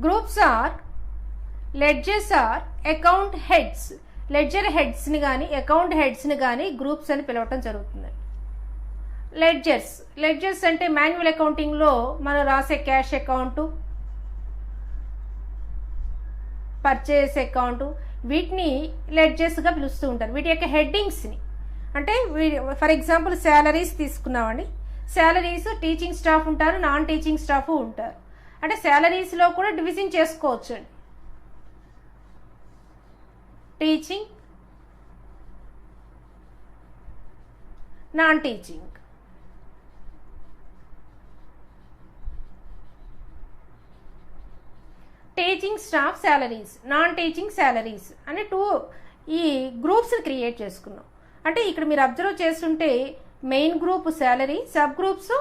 Groups or ledgers or account heads. Ledger హెడ్స్ని కానీ account హెడ్స్ని కానీ గ్రూప్స్ అని పిలవటం జరుగుతుంది. లెడ్జర్స్ అంటే మాన్యువల్ అకౌంటింగ్లో మనం రాసే క్యాష్ అకౌంటు, పర్చేస్ అకౌంటు, వీటిని లెడ్జర్స్గా పిలుస్తూ ఉంటారు. వీటి యొక్క హెడ్డింగ్స్ని అంటే ఫర్ ఎగ్జాంపుల్ శాలరీస్ తీసుకున్నామండి. శాలరీస్ టీచింగ్ స్టాఫ్ ఉంటారు, నాన్ టీచింగ్ స్టాఫ్ ఉంటారు. అంటే శాలరీస్లో కూడా డివిజన్ చేసుకోవచ్చు అండి. Teaching, non teaching. Teaching staff salaries, non teaching salaries అని ఈ గ్రూప్స్ క్రియేట్ చేసుకున్నాం. అంటే ఇక్కడ మీరు అబ్జర్వ్ చేస్తుంటే main group salary, sub groups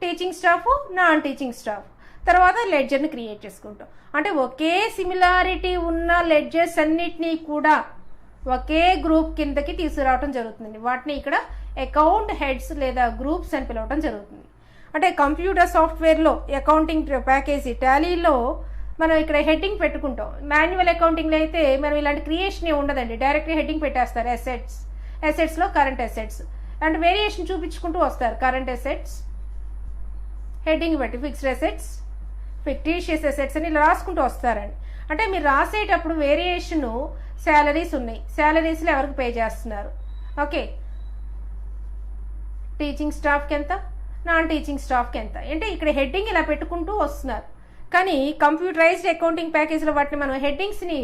teaching staff, non teaching staff, తర్వాత లెడ్జర్ని క్రియేట్ చేసుకుంటాం. అంటే ఒకే సిమిలారిటీ ఉన్న లెడ్జర్స్ అన్నిటినీ కూడా ఒకే గ్రూప్ కిందకి తీసుకురావడం జరుగుతుంది. వాటిని ఇక్కడ అకౌంట్ హెడ్స్ లేదా గ్రూప్స్ అని పిలవడం జరుగుతుంది. అంటే కంప్యూటర్ సాఫ్ట్వేర్లో అకౌంటింగ్ ప్యాకేజీ టాలీలో మనం ఇక్కడ హెడ్డింగ్ పెట్టుకుంటాం. మాన్యువల్ అకౌంటింగ్లో అయితే మనం ఇలాంటి క్రియేషన్ ఉండదండి, డైరెక్ట్గా హెడ్డింగ్ పెట్టేస్తారు. అసెట్స్లో కరెంట్ అసెట్స్ అండ్ వేరియేషన్ చూపించుకుంటూ వస్తారు. కరెంట్ అసెట్స్ హెడ్డింగ్ పెట్టి ఫిక్స్డ్ అసెట్స్, ఫిక్టీషియస్ అసెట్స్ అని ఇలా రాసుకుంటూ వస్తారండి. అంటే మీరు రాసేటప్పుడు వేరియేషన్ శాలరీస్ ఉన్నాయి, శాలరీస్లో ఎవరికి పే చేస్తున్నారు, ఓకే, టీచింగ్ స్టాఫ్కి ఎంత, నాన్ టీచింగ్ స్టాఫ్కి ఎంత, అంటే ఇక్కడ హెడ్డింగ్ ఇలా పెట్టుకుంటూ వస్తున్నారు. కానీ కంప్యూటరైజ్డ్ అకౌంటింగ్ ప్యాకేజ్లో వాటిని మనం హెడ్డింగ్స్ని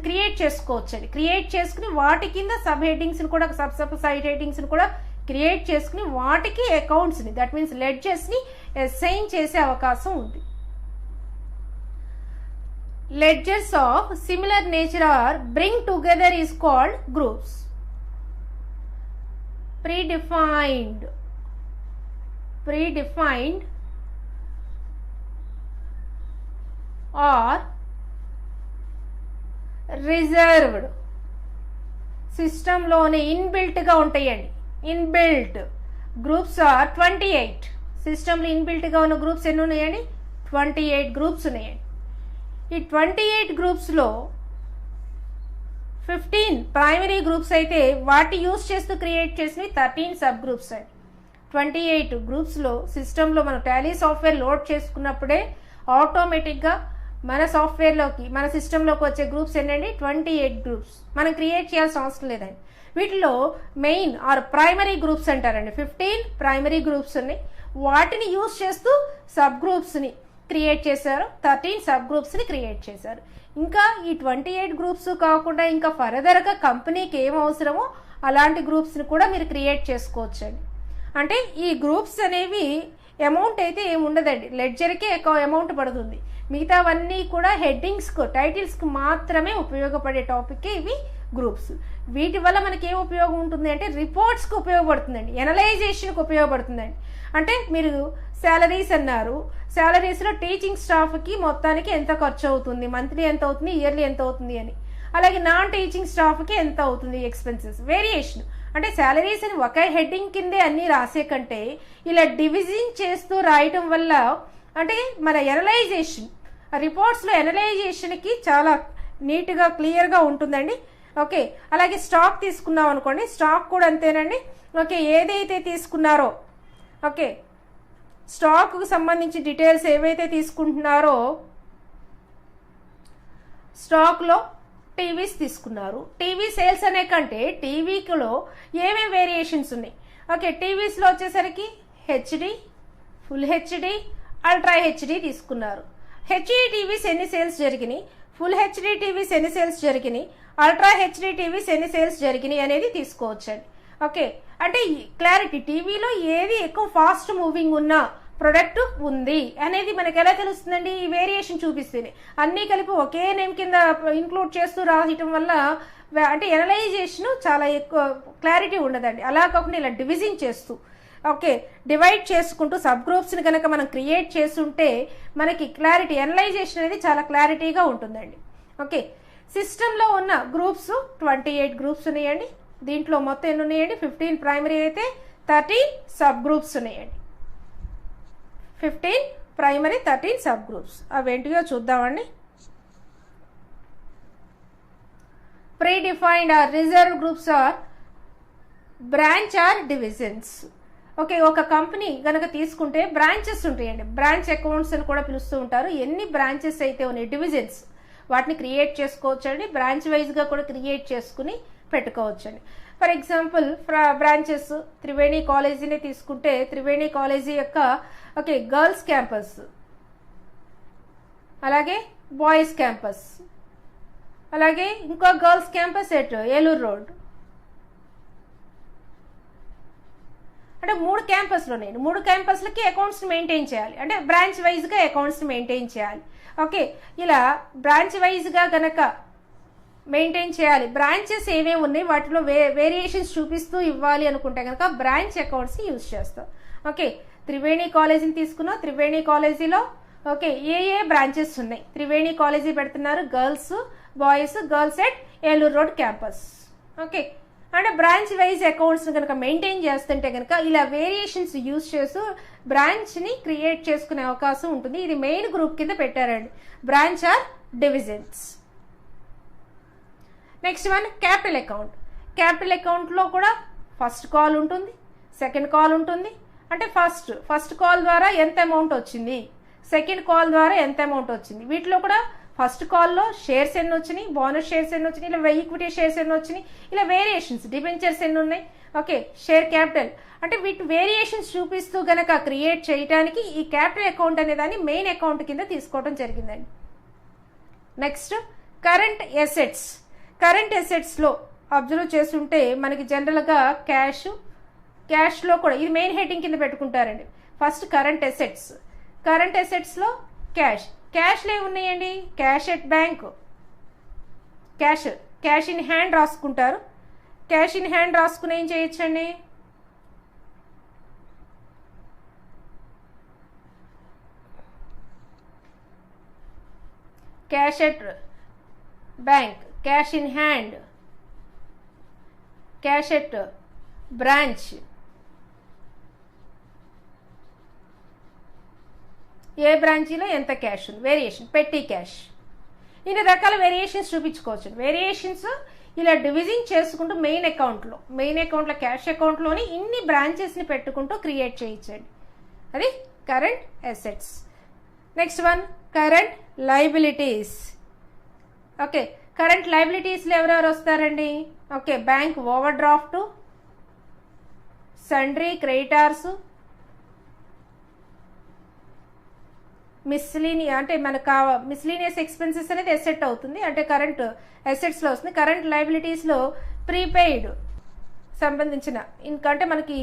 క్రియేట్ చేసుకోవచ్చు అండి. క్రియేట్ చేసుకుని వాటి కింద సబ్ హెడ్డింగ్స్ని కూడా సబ్ సైడ్ హెడ్డింగ్స్ని కూడా క్రియేట్ చేసుకుని వాటికి అకౌంట్స్ని, దట్ మీన్స్ లెడ్జర్స్ని అసైన్ చేసే అవకాశం ఉంది. Ledgers of similar nature are bring together is called groups. predefined or reserved సిస్టంలోనే ఇన్బిల్ట్గా ఉంటాయండి. Inbuilt groups are 28. సిస్టంలో ఇన్బిల్ట్గా ఉన్న గ్రూప్స్ ఎన్ని ఉన్నాయండి? 28 గ్రూప్స్ ఉన్నాయండి. ఈ 28 గ్రూప్స్లో 15 ప్రైమరీ గ్రూప్స్ అయితే వాటి యూజ్ చేస్తూ క్రియేట్ చేసినవి 13 సబ్ గ్రూప్స్ అండి. 28 గ్రూప్స్లో సిస్టంలో మనం టాలీ సాఫ్ట్వేర్ లోడ్ చేసుకున్నప్పుడే ఆటోమేటిక్గా మన సాఫ్ట్వేర్లోకి మన సిస్టంలోకి వచ్చే గ్రూప్స్ ఏంటండి? 28 గ్రూప్స్. మనం క్రియేట్ చేయాల్సిన అవసరం లేదండి. వీటిలో మెయిన్ ఆర్ ప్రైమరీ గ్రూప్స్ అంటారండి. 15 ప్రైమరీ గ్రూప్స్ ఉన్నాయి. వాటిని యూజ్ చేస్తూ సబ్ గ్రూప్స్ని క్రియేట్ చేశారు, 13 సబ్ గ్రూప్స్ని క్రియేట్ చేశారు. ఇంకా ఈ 28 గ్రూప్స్ కాకుండా ఇంకా ఫర్దర్గా కంపెనీకి ఏం అవసరమో అలాంటి గ్రూప్స్ని కూడా మీరు క్రియేట్ చేసుకోవచ్చు అండి. అంటే ఈ గ్రూప్స్ అనేవి అమౌంట్ అయితే ఏమి ఉండదండి, లెడ్జర్కే ఎక్కువ అమౌంట్ పడుతుంది. మిగతావన్నీ కూడా హెడ్డింగ్స్కు, టైటిల్స్కు మాత్రమే ఉపయోగపడే టాపిక్కే ఇవి గ్రూప్స్. వీటి వల్ల మనకి ఏం ఉపయోగం ఉంటుంది అంటే రిపోర్ట్స్కి ఉపయోగపడుతుందండి, ఎనలైజేషన్కి ఉపయోగపడుతుందండి. అంటే మీరు శాలరీస్ అన్నారు, శాలరీస్లో టీచింగ్ స్టాఫ్కి మొత్తానికి ఎంత ఖర్చు అవుతుంది, మంత్లీ ఎంత అవుతుంది, ఇయర్లీ ఎంత అవుతుంది అని. అలాగే నాన్ టీచింగ్ స్టాఫ్కి ఎంత అవుతుంది ఎక్స్పెన్సెస్, వేరియేషన్. అంటే శాలరీస్ అని ఒక హెడ్డింగ్ కిందే అన్నీ రాసే కంటే ఇలా డివిజన్ చేస్తూ రాయటం వల్ల అంటే మన ఎనలైజేషన్, రిపోర్ట్స్లో ఎనలైజేషన్కి చాలా నీట్గా క్లియర్గా ఉంటుందండి. ఓకే, అలాగే స్టాక్ తీసుకున్నాం అనుకోండి, స్టాక్ కూడా అంతేనండి. ఓకే, ఏదైతే తీసుకున్నారో, ఓకే, స్టాక్కు సంబంధించి డీటెయిల్స్ ఏవైతే తీసుకుంటున్నారో, స్టాక్లో టీవీస్ తీసుకున్నారు, టీవీ సేల్స్ అనే కంటే టీవీలో ఏమేమి వేరియేషన్స్ ఉన్నాయి. ఓకే, టీవీస్లో వచ్చేసరికి HD, full HD, ultra HD తీసుకున్నారు. హెచ్డి టీవీస్ ఎన్ని సేల్స్ జరిగినాయి, ఫుల్ హెచ్డి టీవీస్ ఎన్ని సేల్స్ జరిగినాయి, అల్ట్రా హెచ్డి టీవీస్ ఎన్ని సేల్స్ జరిగినాయి అనేది తీసుకోవచ్చండి. ఓకే, అంటే క్లారిటీ, టీవీలో ఏది ఎక్కువ ఫాస్ట్ మూవింగ్ ఉన్న ప్రొడక్ట్ ఉంది అనేది మనకు ఎలా తెలుస్తుందండి? ఈ వేరియేషన్ చూపిస్తేనే. అన్నీ కలిపి ఒకే నేమ్ కింద ఇంక్లూడ్ చేస్తూ రాయటం వల్ల అంటే ఎనలైజేషన్ చాలా ఎక్కువ క్లారిటీ ఉండదండి. అలా కాకుండా ఇలా డివిజన్ చేస్తూ, ఓకే, డివైడ్ చేసుకుంటూ సబ్ గ్రూప్స్ని కనుక మనం క్రియేట్ చేస్తుంటే మనకి క్లారిటీ, ఎనలైజేషన్ అనేది చాలా క్లారిటీగా ఉంటుందండి. ఓకే, సిస్టంలో ఉన్న గ్రూప్స్ 28 గ్రూప్స్ ఉన్నాయండి. దీంట్లో మొత్తం ఎన్ని ఉన్నాయండి? 15 ప్రైమరీ అయితే 13 సబ్ గ్రూప్స్ ఉన్నాయండి. 15 ప్రైమరీ 13 సబ్ గ్రూప్స్. అవేంటివో చూద్దామండి. Predefined or reserve groups are branch or divisions. Okay, ఒక కంపెనీ కనుక తీసుకుంటే బ్రాంచెస్ ఉంటాయండి. బ్రాంచ్ అకౌంట్స్ అని కూడా పిలుస్తూ ఉంటారు. ఎన్ని బ్రాంచెస్ అయితే ఉన్నాయి, డివిజన్స్, వాటిని క్రియేట్ చేసుకోవచ్చండి. బ్రాంచ్ వైజ్గా కూడా క్రియేట్ చేసుకుని పెట్టుకోవచ్చండి. ఫర్ ఎగ్జాంపుల్ బ్రాంచెస్ త్రివేణి కాలేజీని తీసుకుంటే త్రివేణి కాలేజీ యొక్క ఓకే గర్ల్స్ క్యాంపస్, అలాగే బాయ్స్ క్యాంపస్, అలాగే ఇంకో గర్ల్స్ క్యాంపస్ ఏలూరు రోడ్. అంటే 3 క్యాంపస్లు ఉన్నాయి. 3 క్యాంపస్లకి అకౌంట్స్ మెయింటైన్ చేయాలి. అంటే బ్రాంచ్ వైజ్గా అకౌంట్స్ మెయింటైన్ చేయాలి. ఓకే, ఇలా బ్రాంచ్ వైజ్గా గనక మెయింటైన్ చేయాలి. బ్రాంచెస్ ఏమేమి ఉన్నాయి వాటిలో వేరియేషన్స్ చూపిస్తూ ఇవ్వాలి అనుకుంటే కనుక బ్రాంచ్ అకౌంట్స్ని యూజ్ చేస్తాం. ఓకే, త్రివేణి కాలేజీని తీసుకున్నాం. త్రివేణి కాలేజీలో ఓకే ఏ బ్రాంచెస్ ఉన్నాయి. త్రివేణి కాలేజీ పెడుతున్నారు, girls boys, girls at Eluru road campus. Okay, అంటే బ్రాంచ్ వైజ్ అకౌంట్స్ కనుక మెయింటైన్ చేస్తుంటే కనుక ఇలా వేరియేషన్స్ యూజ్ చేస్తూ బ్రాంచ్ని క్రియేట్ చేసుకునే అవకాశం ఉంటుంది. ఇది మెయిన్ గ్రూప్ కింద పెట్టారండి, branch or divisions. Next one capital account. Capital అకౌంట్లో కూడా ఫస్ట్ కాల్ ఉంటుంది, సెకండ్ కాల్ ఉంటుంది. అంటే ఫస్ట్ కాల్ ద్వారా ఎంత అమౌంట్ వచ్చింది, సెకండ్ కాల్ ద్వారా ఎంత అమౌంట్ వచ్చింది. వీటిలో కూడా ఫస్ట్ కాల్లో షేర్స్ ఎన్ని వచ్చినాయి, బోనస్ షేర్స్ ఎన్ని వచ్చినాయి, ఇలా ఈక్విటీ షేర్స్ ఎన్ని వచ్చినాయి, ఇలా వేరియేషన్స్, డిబెంచర్స్ ఎన్ని ఉన్నాయి. ఓకే, షేర్ క్యాపిటల్, అంటే వీటి వేరియేషన్స్ చూపిస్తూ గనక క్రియేట్ చేయడానికి ఈ క్యాపిటల్ అకౌంట్ అనే దాన్ని మెయిన్ అకౌంట్ కింద తీసుకోవడం జరిగిందండి. Next current assets. కరెంట్ అసెట్స్లో అబ్జర్వ్ చేస్తుంటే మనకి జనరల్గా క్యాష్లో కూడా ఇది మెయిన్ హెడ్డింగ్ కింద పెట్టుకుంటారండి. First current assets. కరెంట్ అసెట్స్లో క్యాష్లో ఏమున్నాయండి, cash at bank, cash in hand రాసుకుంటారు. క్యాష్ ఇన్ హ్యాండ్ రాసుకుని ఏం చేయొచ్చండి, cash at bank, cash in hand, cash at branch. ఏ బ్రాంచీలో ఎంత క్యాష్ ఉంది, వేరియేషన్, పెట్టి క్యాష్, ఇన్ని రకాల వేరియేషన్స్ చూపించుకోవచ్చు. వేరియేషన్స్ ఇలా డివిజన్ చేసుకుంటూ మెయిన్ అకౌంట్లో క్యాష్ అకౌంట్లోని ఇన్ని బ్రాంచెస్ని పెట్టుకుంటూ క్రియేట్ చేయించండి. అది current assets. Next one current liabilities. Okay, current లయబిలిటీస్లో ఎవరెవరు వస్తారండి, okay bank overdraft, sundry creditors, అంటే మనకు మిస్లీనియస్ ఎక్స్పెన్సెస్ అనేది అసెట్ అవుతుంది, అంటే కరెంట్ అసెట్స్లో వస్తుంది. కరెంట్ లయబిలిటీస్లో ప్రీపెయిడ్ సంబంధించిన అంటే మనకి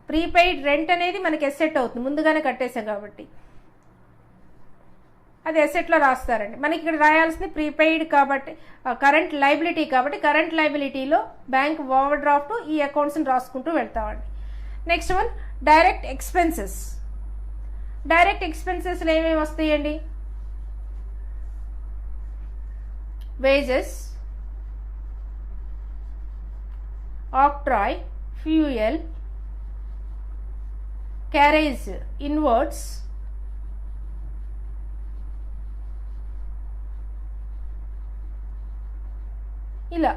ప్రీపెయిడ్ రెంట్ అనేది మనకి అసెట్ అవుతుంది, ముందుగానే కట్టేసాం కాబట్టి అది అసెట్లో రాస్తారండి. మనకి ఇక్కడ రాయాల్సింది ప్రీపెయిడ్ కాబట్టి కరెంట్ లయబిలిటీ కాబట్టి కరెంట్ లయబిలిటీలో బ్యాంక్ ఓవర్ డ్రాఫ్ట్ ఈ అకౌంట్స్ని రాసుకుంటూ వెళ్తామండి. Next one direct expenses. Direct ఎక్స్పెన్సెస్లో ఏమేమి వస్తాయండి, wages, octroi, fuel, carriage inwards, ఇలా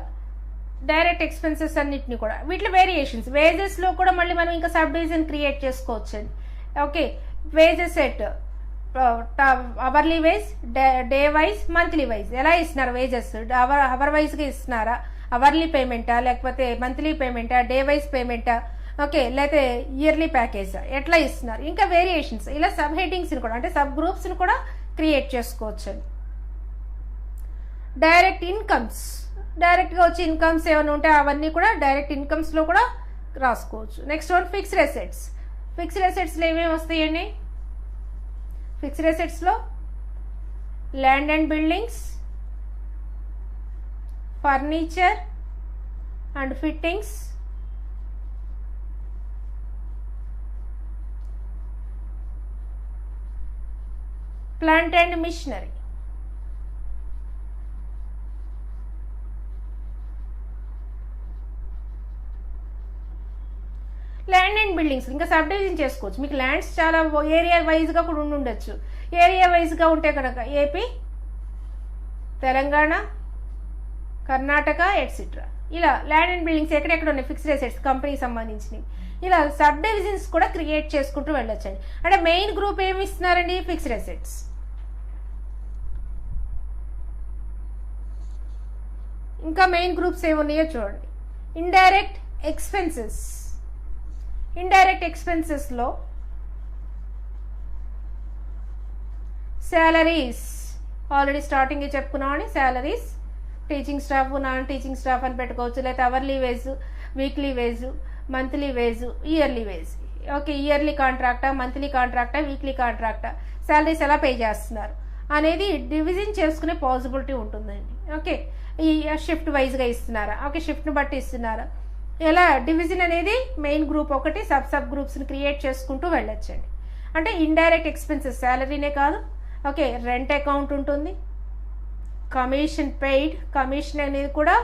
డైరెక్ట్ ఎక్స్పెన్సెస్ అన్నిటిని కూడా. వీటిలో వేరియేషన్స్, వేజెస్లో కూడా మళ్ళీ మనం ఇంకా సబ్ డివిజన్ క్రియేట్ చేసుకోవచ్చండి. Okay, wages set hourly wise, day wise, monthly wise ఎలా ఇస్తున్నారు వేజెస్, అవర్ వైజ్గా ఇస్తున్నారా, అవర్లీ పేమెంటా లేకపోతే మంత్లీ పేమెంటా, డే వైజ్ పేమెంటా, ఓకే లేకపోతే ఇయర్లీ ప్యాకేజా, ఎట్లా ఇస్తున్నారు. ఇంకా వేరియేషన్స్, ఇలా సబ్ హెడ్డింగ్స్ని కూడా అంటే సబ్ గ్రూప్స్ని కూడా క్రియేట్ చేసుకోవచ్చండి. డైరెక్ట్ ఇన్కమ్స్, డైరెక్ట్గా వచ్చి ఇన్కమ్స్ ఏమైనా ఉంటే అవన్నీ కూడా డైరెక్ట్ ఇన్కమ్స్లో కూడా రాసుకోవచ్చు. Next one fixed assets. Fixed అసెట్స్లో ఏమేమి వస్తాయండి, ఫిక్స్డ్ అసెట్స్లో land and buildings, furniture and fittings, plant and machinery. Land and buildings ఇంకా సబ్ డివిజన్ చేసుకోవచ్చు. మీకు ల్యాండ్స్ చాలా ఏరియా వైజ్గా కూడా ఉండొచ్చు. ఏరియా వైజ్గా ఉంటే కనుక ఏపీ, తెలంగాణ, కర్ణాటక ఎట్సెట్రా ఇలా ల్యాండ్ అండ్ బిల్డింగ్స్ ఎక్కడెక్కడ ఉన్నాయి ఫిక్స్డ్ అసెట్స్ కంపెనీకి సంబంధించినవి. ఇలా సబ్ డివిజన్స్ కూడా క్రియేట్ చేసుకుంటూ వెళ్ళొచ్చండి. అంటే మెయిన్ గ్రూప్ ఏమి ఇస్తున్నారండి? Fixed assets. ఇంకా మెయిన్ గ్రూప్స్ ఏమున్నాయో చూడండి. Indirect expenses. ఇండైరెక్ట్ ఎక్స్పెన్సెస్లో శాలరీస్ ఆల్రెడీ స్టార్టింగ్ చెప్పుకున్నామని, salaries, teaching staff, non teaching staff అని పెట్టుకోవచ్చు. లేకపోతే hourly wage, weekly wage, monthly wage, yearly wage. Okay, yearly కాంట్రాక్టా, మంత్లీ కాంట్రాక్టా, వీక్లీ కాంట్రాక్టా, శాలరీస్ ఎలా పే చేస్తున్నారు అనేది డివిజన్ చేసుకునే పాసిబిలిటీ ఉంటుందండి. ఓకే, ఈ షిఫ్ట్ వైజ్గా ఇస్తున్నారా? ఓకే, షిఫ్ట్ని బట్టి ఇస్తున్నారా? ఎలా డివిజన్ అనేది మెయిన్ గ్రూప్ ఒకటి, సబ్ గ్రూప్స్ని క్రియేట్ చేసుకుంటూ వెళ్ళొచ్చండి. అంటే ఇండైరెక్ట్ ఎక్స్పెన్సెస్ శాలరీనే కాదు. ఓకే, రెంట్ అకౌంట్ ఉంటుంది, కమిషన్ పెయిడ్, కమిషన్ అనేది కూడా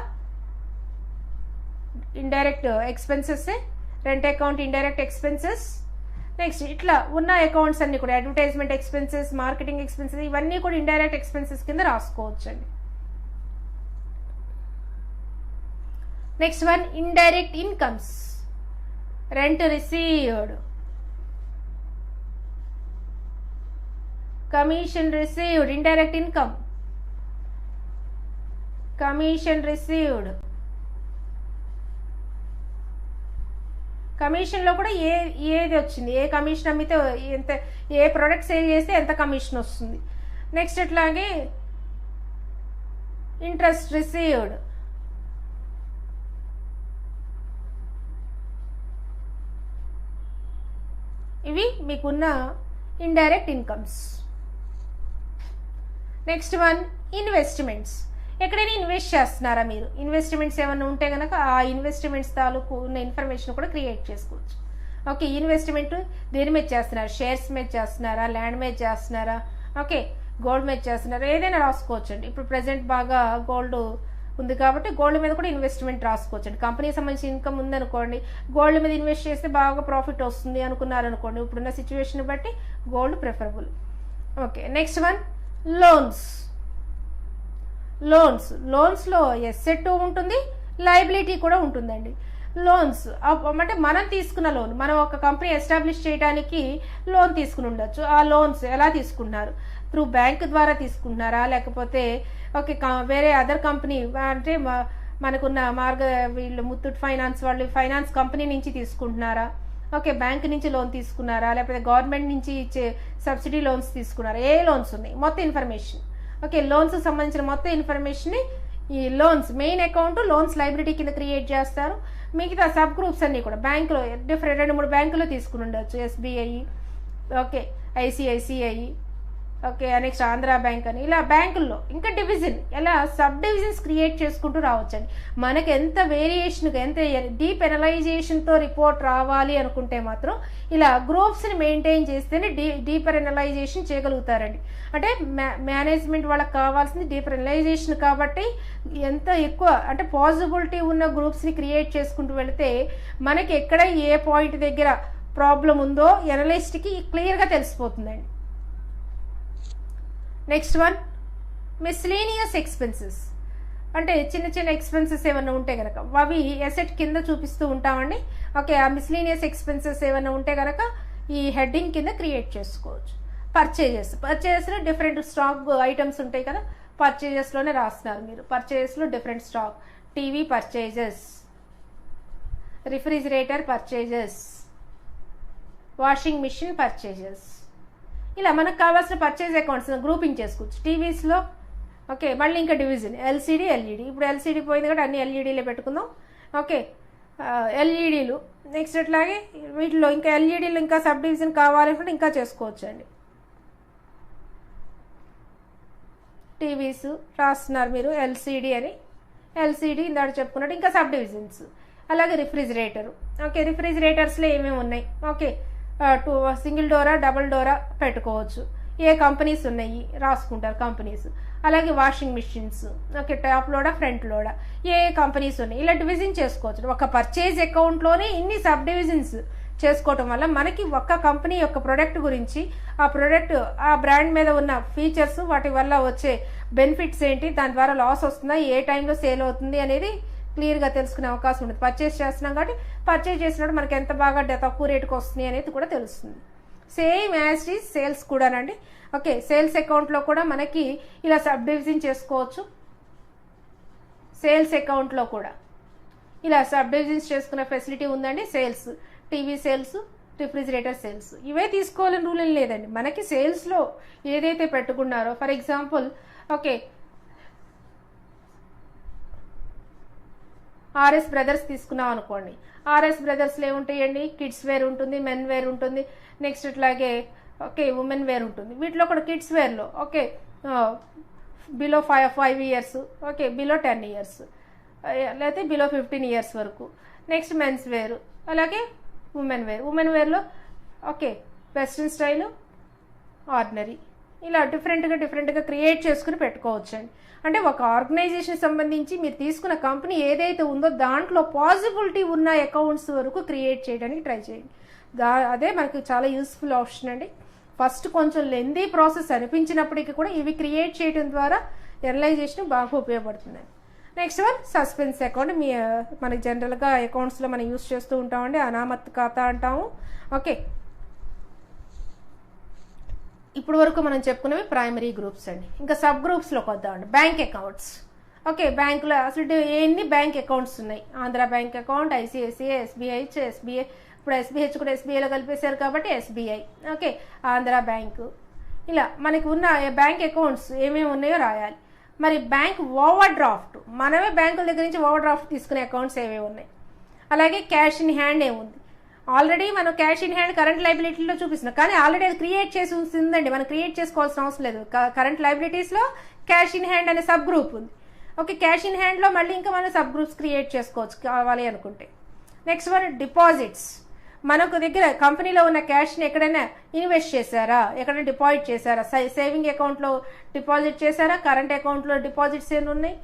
indirect expenses. Rent account indirect expenses. Next ఇట్లా ఉన్న అకౌంట్స్ అన్ని కూడా అడ్వర్టైజ్మెంట్ ఎక్స్పెన్సెస్, మార్కెటింగ్ ఎక్స్పెన్సెస్, ఇవన్నీ కూడా ఇండైరెక్ట్ ఎక్స్పెన్సెస్ కింద రాసుకోవచ్చు అండి. Next one indirect incomes. Rent received, commission received, indirect income, commission received. కమిషన్లో కూడా ఏది వచ్చింది, ఏ కమిషన్ అమ్మితే ఎంత, ఏ ప్రోడక్ట్ సేల్ చేస్తే ఎంత కమిషన్ వస్తుంది. నెక్స్ట్ అట్లాగే ఇంట్రెస్ట్ రిసీవ్డ్, ఇవి మీకున్న indirect incomes. Next one investments. ఎక్కడైనా ఇన్వెస్ట్ చేస్తున్నారా మీరు? ఇన్వెస్ట్మెంట్స్ ఏమైనా ఉంటే కనుక ఆ ఇన్వెస్ట్మెంట్స్ తాలూకు ఉన్న ఇన్ఫర్మేషన్ కూడా క్రియేట్ చేసుకోవచ్చు. ఓకే, ఇన్వెస్ట్మెంట్ దేని మీద చేస్తున్నారు? షేర్స్ మీద చేస్తున్నారా, ల్యాండ్ మీద చేస్తున్నారా, ఓకే గోల్డ్ మీద చేస్తున్నారా, ఏదైనా రాసుకోవచ్చు అండి. ఇప్పుడు ప్రెసెంట్ బాగా గోల్డ్ ఉంది కాబట్టి గోల్డ్ మీద కూడా ఇన్వెస్ట్మెంట్ రాసుకోవచ్చు అండి. కంపెనీకి సంబంధించి ఇన్కమ్ ఉందనుకోండి, గోల్డ్ మీద ఇన్వెస్ట్ చేస్తే బాగా ప్రాఫిట్ వస్తుంది అనుకున్నారనుకోండి, ఇప్పుడున్న సిచ్యువేషన్ బట్టి gold preferable. Okay, next one loans. లోన్స్లో ఎసెట్ ఉంటుంది, లయబిలిటీ కూడా ఉంటుందండి. లోన్స్ అంటే మనం తీసుకున్న లోన్, మనం ఒక కంపెనీ ఎస్టాబ్లిష్ చేయడానికి లోన్ తీసుకుని ఉండొచ్చు. ఆ లోన్స్ ఎలా తీసుకున్నారు? త్రూ బ్యాంక్ ద్వారా తీసుకుంటున్నారా, లేకపోతే ఓకే వేరే అదర్ కంపెనీ అంటే మనకున్న వీళ్ళు ముత్తూట్ ఫైనాన్స్ వాళ్ళు ఫైనాన్స్ కంపెనీ నుంచి తీసుకుంటున్నారా, ఓకే బ్యాంక్ నుంచి లోన్ తీసుకున్నారా, లేకపోతే గవర్నమెంట్ నుంచి ఇచ్చే సబ్సిడీ లోన్స్ తీసుకున్నారా, ఏ లోన్స్ ఉన్నాయి మొత్తం ఇన్ఫర్మేషన్. ఓకే, లోన్స్ సంబంధించిన మొత్తం ఇన్ఫర్మేషన్ ఈ loans main account loans liability కింద క్రియేట్ చేస్తారు. మిగతా సబ్ గ్రూప్స్ అన్ని కూడా బ్యాంకులో డిఫరెంట్ 2-3 బ్యాంకులో తీసుకుని ఉండొచ్చు. SBI, okay ICICI, okay next Andhra bank అని ఇలా బ్యాంకుల్లో ఇంకా డివిజన్ ఎలా సబ్ డివిజన్స్ క్రియేట్ చేసుకుంటూ రావచ్చండి. మనకి ఎంత వేరియేషన్ ఎంత డీప్ ఎనలైజేషన్తో రిపోర్ట్ రావాలి అనుకుంటే మాత్రం ఇలా గ్రూప్స్ని మెయింటైన్ చేస్తేనే డీపర్ ఎనలైజేషన్ చేయగలుగుతారండి. అంటే మేనేజ్మెంట్ వాళ్ళకి కావాల్సింది డీపర్ ఎనలైజేషన్ కాబట్టి ఎంత ఎక్కువ అంటే పాసిబిలిటీ ఉన్న గ్రూప్స్ని క్రియేట్ చేసుకుంటూ వెళితే మనకి ఎక్కడ ఏ పాయింట్ దగ్గర ప్రాబ్లం ఉందో ఎనలిస్ట్కి క్లియర్గా తెలిసిపోతుందండి. Next one miscellaneous expenses. అంటే చిన్న చిన్న ఎక్స్పెన్సెస్ ఏమైనా ఉంటే కనుక అవి ఎసెట్ కింద చూపిస్తూ ఉంటామండి. ఓకే, ఆ మిస్లీనియస్ ఎక్స్పెన్సెస్ ఏమైనా ఉంటే కనుక ఈ హెడ్డింగ్ కింద క్రియేట్ చేసుకోవచ్చు. పర్చేజెస్లో డిఫరెంట్ స్టాక్ ఐటమ్స్ ఉంటాయి కదా, పర్చేజెస్లోనే రాస్తున్నారు మీరు. పర్చేజెస్లో different stock, TV purchases, refrigerator purchases, washing machine purchases, ఇలా మనకు కావాల్సిన పర్చేజ్ అకౌంట్స్ గ్రూపింగ్ చేసుకోవచ్చు. టీవీస్లో ఓకే మళ్ళీ ఇంకా డివిజన్ ఎల్సీడీ, ఎల్ఈడి. ఇప్పుడు ఎల్సీడీ పోయింది కాబట్టి అన్ని ఎల్ఈడీలే పెట్టుకుందాం. ఓకే, ఎల్ఈడీలు నెక్స్ట్ అట్లాగే వీటిలో ఇంకా ఎల్ఈడీలు ఇంకా సబ్ డివిజన్ కావాలనుకుంటే ఇంకా చేసుకోవచ్చు అండి. టీవీస్ రాస్తున్నారు మీరు ఎల్సీడీ అని, ఎల్సీడీ ఇందాక చెప్పుకున్నట్టు ఇంకా సబ్ డివిజన్స్. అలాగే రిఫ్రిజిరేటరు. ఓకే, రిఫ్రిజిరేటర్స్లో ఏమేమి ఉన్నాయి? ఓకే సింగిల్ డోరా, డబుల్ డోరా పెట్టుకోవచ్చు. ఏ కంపెనీస్ ఉన్నాయి రాసుకుంటారు కంపెనీస్. అలాగే వాషింగ్ మిషన్స్, ఓకే టాప్ లోడా ఫ్రంట్ లోడా ఏ కంపెనీస్ ఉన్నాయి ఇలా డివిజన్ చేసుకోవచ్చు. ఒక పర్చేజ్ అకౌంట్లోనే ఇన్ని సబ్ డివిజన్స్ చేసుకోవటం వల్ల మనకి ఒక్క కంపెనీ యొక్క ప్రొడక్ట్ గురించి, ఆ ప్రొడక్ట్, ఆ బ్రాండ్ మీద ఉన్న ఫీచర్స్, వాటి వల్ల వచ్చే బెనిఫిట్స్ ఏంటి, దాని ద్వారా లాస్ వస్తుందా, ఏ టైంలో సేల్ అవుతుంది అనేది క్లియర్గా తెలుసుకునే అవకాశం ఉంటుంది. పర్చేస్ చేస్తున్నాం కాబట్టి పర్చేస్ చేసినప్పుడు మనకి ఎంత బాగా తక్కువ రేటుకి వస్తుంది అనేది కూడా తెలుస్తుంది. సేమ్ యాజ్ ఈజ్ సేల్స్ కూడానండి. ఓకే, సేల్స్ అకౌంట్లో కూడా మనకి ఇలా సబ్ డివిజన్ చేసుకోవచ్చు. సేల్స్ అకౌంట్లో కూడా ఇలా సబ్ డివిజన్స్ చేసుకునే ఫెసిలిటీ ఉందండి. Sales, TV sales, refrigerator sales, ఇవే తీసుకోవాలని రూల్ ఏం లేదండి. మనకి సేల్స్లో ఏదైతే పెట్టుకున్నారో, for example okay RS Brothers తీసుకున్నాం అనుకోండి. ఆర్ఎస్ బ్రదర్స్లో ఏముంటాయండి, కిడ్స్ వేర్ ఉంటుంది, మెన్ వేర్ ఉంటుంది, నెక్స్ట్ ఇట్లాగే ఓకే ఉమెన్ వేర్ ఉంటుంది. వీటిలో కూడా కిడ్స్ వేర్లో okay below 5 years, okay below 10 years, లేకపోతే బిలో 15 ఇయర్స్ వరకు. నెక్స్ట్ మెన్స్ వేర్, అలాగే women wear. Women వేర్లో okay western style, ordinary, ఇలా డిఫరెంట్గా క్రియేట్ చేసుకుని పెట్టుకోవచ్చండి. అంటే ఒక ఆర్గనైజేషన్ సంబంధించి మీరు తీసుకున్న కంపెనీ ఏదైతే ఉందో దాంట్లో పాసిబిలిటీ ఉన్న అకౌంట్స్ వరకు క్రియేట్ చేయడానికి ట్రై చేయండి. అదే మనకి చాలా యూస్ఫుల్ ఆప్షన్ అండి. ఫస్ట్ కొంచెం లెందీ ప్రాసెస్ అనిపించినప్పటికీ కూడా ఇవి క్రియేట్ చేయడం ద్వారా ఎనలైజేషన్ బాగా ఉపయోగపడుతుంది. Next one suspense account. మనకి జనరల్గా అకౌంట్స్లో మనం యూస్ చేస్తూ ఉంటామండి, అనామత్ ఖాతా అంటాము. ఓకే, ఇప్పుడు వరకు మనం చెప్పుకునేవి ప్రైమరీ గ్రూప్స్ అండి. ఇంకా సబ్ గ్రూప్స్లోకి వద్దామండి. Bank accounts. ఓకే, బ్యాంకులో అసలు ఎన్ని బ్యాంక్ అకౌంట్స్ ఉన్నాయి? Andhra Bank account, ICICI, SBI, ఇప్పుడు ఎస్బీహెచ్ కూడా ఎస్బీఐలో కలిపేశారు కాబట్టి ఎస్బీఐ, ఓకే ఆంధ్ర బ్యాంకు, ఇలా మనకి ఉన్న బ్యాంక్ అకౌంట్స్ ఏమేమి ఉన్నాయో రాయాలి. మరి బ్యాంక్ ఓవర్ డ్రాఫ్ట్, మనమే బ్యాంకుల దగ్గర నుంచి ఓవర్ డ్రాఫ్ట్ తీసుకునే అకౌంట్స్ ఏమేమి ఉన్నాయి. అలాగే క్యాష్ ఇన్ హ్యాండ్ ఏముంది. ఆల్రెడీ మనం క్యాష్ ఇన్ హ్యాండ్ కరెంట్ లైబిలిటీలో చూపిస్తున్నాం, కానీ ఆల్రెడీ అది క్రియేట్ చేసి ఉందండి, మనం క్రియేట్ చేసుకోవాల్సిన అవసరం లేదు. కరెంట్ లైబిలిటీస్లో క్యాష్ ఇన్ హ్యాండ్ అనే సబ్ గ్రూప్ ఉంది. ఓకే, క్యాష్ ఇన్ హ్యాండ్లో మళ్ళీ ఇంకా మనం సబ్ గ్రూప్స్ క్రియేట్ చేసుకోవచ్చు కావాలి అనుకుంటే. Next one deposits. మనకు దగ్గర కంపెనీలో ఉన్న క్యాష్ని ఎక్కడైనా ఇన్వెస్ట్ చేశారా, ఎక్కడైనా డిపాజిట్ చేశారా, సేవింగ్ అకౌంట్లో డిపాజిట్ చేశారా, కరెంట్ అకౌంట్లో డిపాజిట్స్ ఏమి ఉన్నాయి.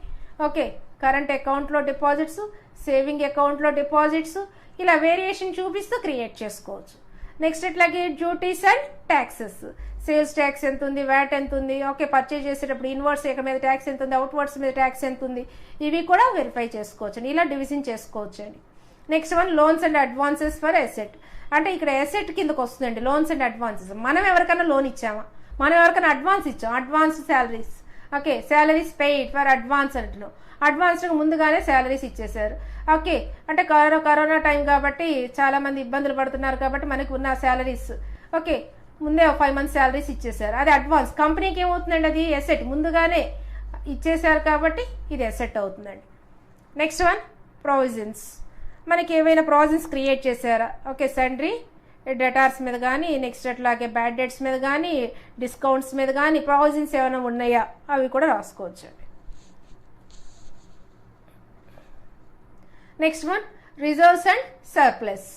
ఓకే, కరెంట్ అకౌంట్లో డిపాజిట్స్, సేవింగ్ అకౌంట్లో డిపాజిట్స్, ఇలా వేరియేషన్ చూపిస్తూ క్రియేట్ చేసుకోవచ్చు. నెక్స్ట్ ఇట్లాగే duties and taxes. Sales tax ఎంత ఉంది, వ్యాట్ ఎంత ఉంది, ఓకే పర్చేజ్ చేసేటప్పుడు ఇన్వర్డ్స్ ఎక్కడ మీద ట్యాక్స్ ఎంత ఉంది, అవుట్వర్డ్స్ మీద ట్యాక్స్ ఎంత ఉంది, ఇవి కూడా వెరిఫై చేసుకోవచ్చు. ఇలా డివిజన్ చేసుకోవచ్చు అండి. Next one loans and advances for asset. అంటే ఇక్కడ ఎసెట్ కిందకు వస్తుందండి లోన్స్ అండ్ అడ్వాన్సెస్. మనం ఎవరికైనా లోన్ ఇచ్చామా, మనం ఎవరికైనా అడ్వాన్స్ ఇచ్చాం, advance salaries. Okay, salaries paid for advance అంటున్నాం. అడ్వాన్స్గా ముందుగానే శాలరీస్ ఇచ్చేసారు. ఓకే, అంటే కరోనా టైం కాబట్టి చాలా మంది ఇబ్బందులు పడుతున్నారు కాబట్టి మనకి ఉన్న శాలరీస్ ఓకే ముందే 5 months శాలరీస్ ఇచ్చేసారు, అది అడ్వాన్స్. కంపెనీకి ఏమవుతుందండి, అది ఎసెట్, ముందుగానే ఇచ్చేసారు కాబట్టి ఇది ఎసెట్ అవుతుందండి. Next one provisions. మనకి ఏవైనా ప్రొవిజన్స్ క్రియేట్ చేశారా, ఓకే సండ్రీ డెటార్స్ మీద కానీ, నెక్స్ట్ అట్లాగే బ్యాడ్ డెట్స్ మీద కానీ, డిస్కౌంట్స్ మీద కానీ ప్రొవిజన్స్ ఏమైనా ఉన్నాయా అవి కూడా రాసుకోవచ్చు అండి. Next one reserves and surplus.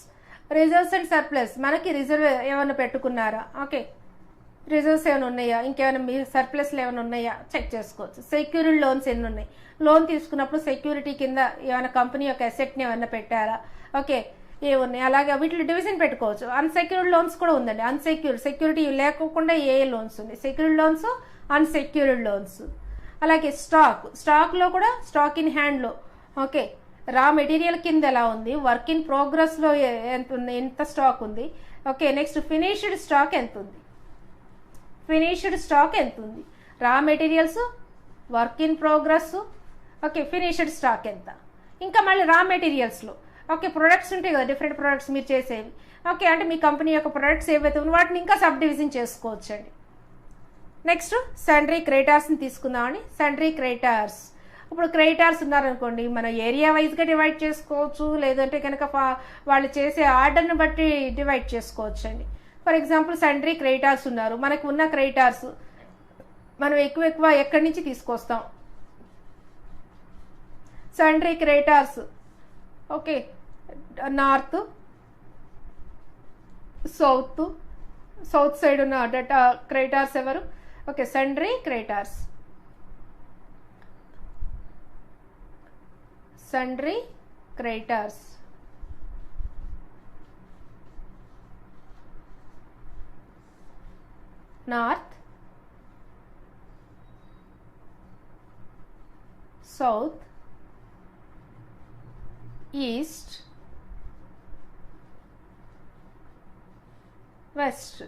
Reserves and surplus, మనకి రిజర్వ్ ఏమైనా పెట్టుకున్నారా, ఓకే రిజర్వ్స్ ఏమైనా ఉన్నాయా, ఇంకేమైనా మీ సర్ప్లస్లు ఏమైనా ఉన్నాయా చెక్ చేసుకోవచ్చు. సెక్యూరిడ్ లోన్స్ ఎన్ని ఉన్నాయి, లోన్ తీసుకున్నప్పుడు సెక్యూరిటీ కింద ఏమైనా కంపెనీ యొక్క అసెట్ని ఏమైనా పెట్టారా, ఓకే ఏమున్నాయి. అలాగే వీటిలో డివిజన్ పెట్టుకోవచ్చు. అన్సెక్యూర్డ్ లోన్స్ కూడా ఉందండి. సెక్యూరిటీ లేకుండా ఏ లోన్స్ ఉన్నాయి, సెక్యూరిడ్ లోన్స్, అన్సెక్యూర్డ్ లోన్స్. అలాగే స్టాక్లో కూడా స్టాక్ ఇన్ హ్యాండ్లో ఓకే రా మెటీరియల్ కింద ఎలా ఉంది, వర్క్ ఇన్ ప్రోగ్రెస్లో ఎంత ఉంది, ఎంత స్టాక్ ఉంది, ఓకే నెక్స్ట్ ఫినిష్డ్ స్టాక్ ఎంత ఉంది, రా materials, work in progress, okay finished stock ఎంత. ఇంకా మళ్ళీ రా మెటీరియల్స్లో ఓకే ప్రొడక్ట్స్ ఉంటాయి కదా, డిఫరెంట్ ప్రొడక్ట్స్ మీరు చేసేవి, ఓకే అంటే మీ కంపెనీ యొక్క ప్రొడక్ట్స్ ఏవైతే ఉన్నాయో వాటిని ఇంకా సబ్ డివిజన్ చేసుకోవచ్చు అండి. నెక్స్ట్ సండ్రీ క్రెడిటార్స్ని తీసుకుందామండి. సండ్రీ క్రెడిటార్స్, ఇప్పుడు క్రెడిటార్స్ ఉన్నారనుకోండి, మనం ఏరియా వైజ్గా డివైడ్ చేసుకోవచ్చు, లేదంటే కనుక వాళ్ళు చేసే ఆర్డర్ని బట్టి డివైడ్ చేసుకోవచ్చు అండి. ఫర్ ఎగ్జాంపుల్ సండ్రీ క్రెడిటార్స్ ఉన్నారు, మనకు ఉన్న క్రెడిటార్స్ మనం ఎక్కువ ఎక్కడి నుంచి తీసుకొస్తాం. Sundry creditors okay north, south side ఉన్న డేటా క్రెడిటార్స్ ఎవరు, okay sundry creditors, north, south, east, west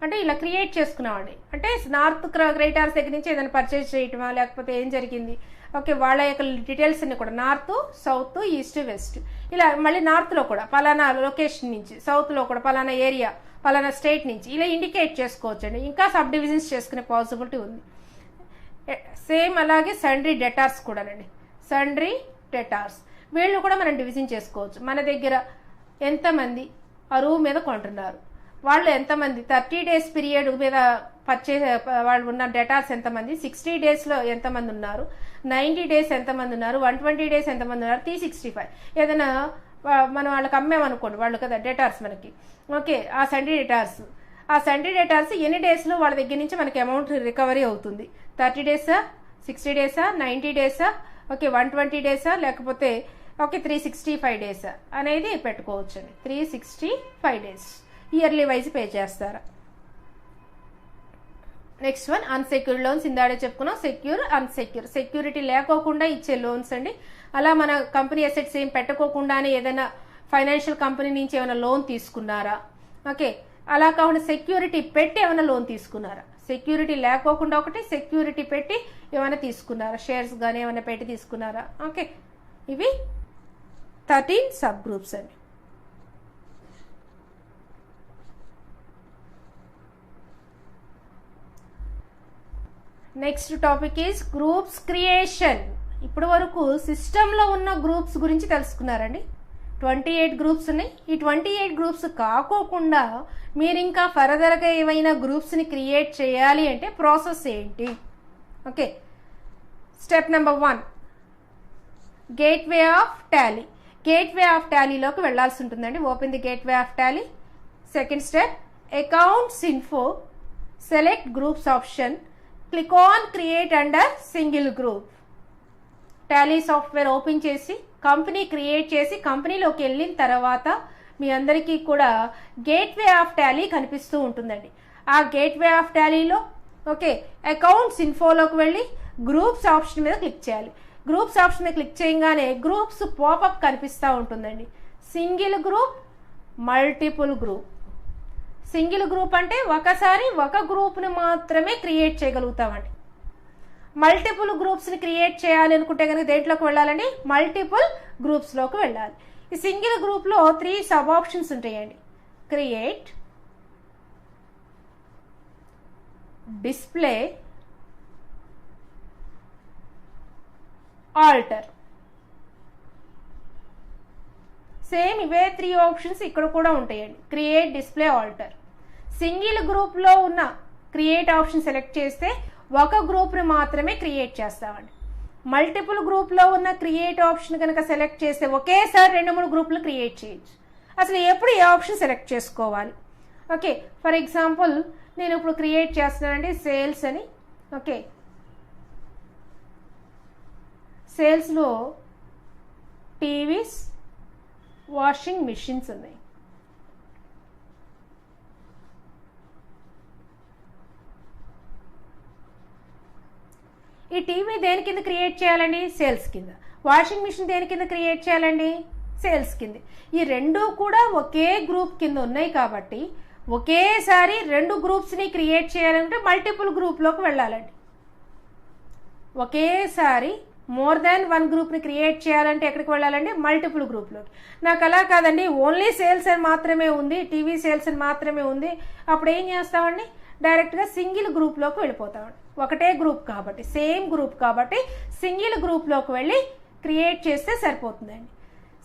అంటే ఇలా క్రియేట్ చేసుకున్నామండి. అంటే నార్త్ క్రియేటర్స్ దగ్గర నుంచి ఏదైనా పర్చేజ్ చేయటమా లేకపోతే ఏం జరిగింది, ఓకే, వాళ్ళ యొక్క డీటెయిల్స్ అన్ని కూడా నార్త్, సౌత్, ఈస్ట్, వెస్ట్, ఇలా మళ్ళీ నార్త్లో కూడా పలానా లొకేషన్ నుంచి, సౌత్లో కూడా పలానా ఏరియా, పలానా స్టేట్ నుంచి ఇలా ఇండికేట్ చేసుకోవచ్చండి. ఇంకా సబ్ డివిజన్స్ చేసుకునే పాసిబిలిటీ ఉంది. సేమ్ అలాగే సండ్రీ డెటార్స్ కూడానండి. సండ్రీ డెటార్స్ వీళ్ళు కూడా మనం డివిజన్ చేసుకోవచ్చు. మన దగ్గర ఎంతమంది అరువు మీద కొంటున్నారు, వాళ్ళు ఎంతమంది 30 days పీరియడ్ మీద పర్చేజ్ వాళ్ళు ఉన్న డేటాస్ ఎంతమంది, 60 daysలో ఎంతమంది ఉన్నారు, 90 days ఎంతమంది ఉన్నారు, 120 days ఎంతమంది ఉన్నారు, 365 ఏదైనా మనం వాళ్ళకి అమ్మేమనుకోండి, వాళ్ళు కదా డేటార్స్ మనకి, ఓకే, ఆ సండ్రీ డేటార్స్ ఎన్ని డేస్లో వాళ్ళ దగ్గర నుంచి మనకి అమౌంట్ రికవరీ అవుతుంది, 30 days, 60 days, 90 days, okay, 120 days, లేకపోతే ఓకే 365 days అనేది పెట్టుకోవచ్చండి. 365 days ఇయర్లీ వైజ్ పే చేస్తారా. Next one unsecured loans. ఇందాడే చెప్పుకున్నాం సెక్యూర్, అన్సెక్యూర్. సెక్యూరిటీ లేకోకుండా ఇచ్చే లోన్స్ అండి. అలా మన కంపెనీ అసెట్స్ ఏం పెట్టుకోకుండానే ఏదైనా ఫైనాన్షియల్ కంపెనీ నుంచి ఏమైనా లోన్ తీసుకున్నారా, ఓకే, అలా కాకుండా సెక్యూరిటీ పెట్టి ఏమైనా లోన్ తీసుకున్నారా, సెక్యూరిటీ లేకోకుండా ఒకటి, సెక్యూరిటీ పెట్టి ఏమైనా తీసుకున్నారా, షేర్స్ కానీ ఏమైనా పెట్టి తీసుకున్నారా, ఓకే. ఇవి 13 సబ్ గ్రూప్స్ అండి. Next topic is groups creation. ఇప్పటి వరకు సిస్టంలో ఉన్న గ్రూప్స్ గురించి తెలుసుకున్నారండి. 28 గ్రూప్స్ ఉన్నాయి. ఈ 28 గ్రూప్స్ కాకోకుండా మీరు ఇంకా ఫర్దర్గా ఏమైనా గ్రూప్స్ని క్రియేట్ చేయాలి అంటే ప్రాసెస్ ఏంటి, okay. Step number 1 gateway of Tally. Gateway of టాలీలోకి వెళ్లాల్సి ఉంటుందండి. Open the gateway of Tally. Second step accounts info, select groups option, click on create under single group. Tally software open చేసి company create చేసి కంపెనీలోకి వెళ్ళిన తర్వాత మీ అందరికీ కూడా గేట్వే ఆఫ్ టాలీ కనిపిస్తూ ఉంటుందండి. ఆ గేట్వే ఆఫ్ టాలీలో ఓకే అకౌంట్స్ ఇన్ఫోలోకి వెళ్ళి గ్రూప్స్ ఆప్షన్ మీద క్లిక్ చేయాలి. గ్రూప్స్ ఆప్షన్ మీద క్లిక్ చేయగానే గ్రూప్స్ పాపప్ కనిపిస్తూ ఉంటుందండి. Single group, multiple group. Single group అంటే ఒకసారి ఒక గ్రూప్ని మాత్రమే క్రియేట్ చేయగలుగుతామండి. మల్టిపుల్ గ్రూప్స్ని క్రియేట్ చేయాలి అనుకుంటే కనుక దేంట్లోకి వెళ్ళాలండి, మల్టిపుల్ గ్రూప్స్లోకి వెళ్ళాలి. ఈ సింగిల్ గ్రూప్లో 3 సబ్ ఆప్షన్స్ ఉంటాయండి. Create, display, alter. సేమ్ ఇవే 3 ఆప్షన్స్ ఇక్కడ కూడా ఉంటాయండి. Create, display, alter. సింగిల్ గ్రూప్లో ఉన్న క్రియేట్ ఆప్షన్ సెలెక్ట్ చేస్తే ఒక గ్రూప్ని మాత్రమే క్రియేట్ చేస్తామండి. మల్టిపుల్ గ్రూప్లో ఉన్న క్రియేట్ ఆప్షన్ కనుక సెలెక్ట్ చేస్తే ఒకేసారి 2-3 గ్రూపులు క్రియేట్ చేయొచ్చు. అసలు ఎప్పుడు ఏ ఆప్షన్ సెలెక్ట్ చేసుకోవాలి, ఓకే. ఫర్ ఎగ్జాంపుల్ నేను ఇప్పుడు క్రియేట్ చేస్తున్నానండి సేల్స్ అని, ఓకే. సేల్స్లో టీవీస్, వాషింగ్ మిషన్స్ ఉన్నాయి. ఈ టీవీ దేని కింద క్రియేట్ చేయాలండి, సేల్స్ కింద. వాషింగ్ మిషన్ దేని కింద క్రియేట్ చేయాలండి, సేల్స్ కింద. ఈ రెండు కూడా ఒకే గ్రూప్ కింద ఉన్నాయి కాబట్టి ఒకేసారి 2 గ్రూప్స్ని క్రియేట్ చేయాలంటే మల్టిపుల్ గ్రూప్లోకి వెళ్ళాలండి. ఒకేసారి మోర్ దాన్ 1 గ్రూప్ని క్రియేట్ చేయాలంటే ఎక్కడికి వెళ్ళాలండి, మల్టిపుల్ గ్రూప్లోకి. నాకు అలా కాదండి, ఓన్లీ సేల్స్ అని మాత్రమే ఉంది, టీవీ సేల్స్ అని మాత్రమే ఉంది, అప్పుడు ఏం చేస్తామండి, డైరెక్ట్గా సింగిల్ గ్రూప్లోకి వెళ్ళిపోతామండి. ఒకటే గ్రూప్ కాబట్టి, సేమ్ గ్రూప్ కాబట్టి సింగిల్ గ్రూప్లోకి వెళ్ళి క్రియేట్ చేస్తే సరిపోతుందండి.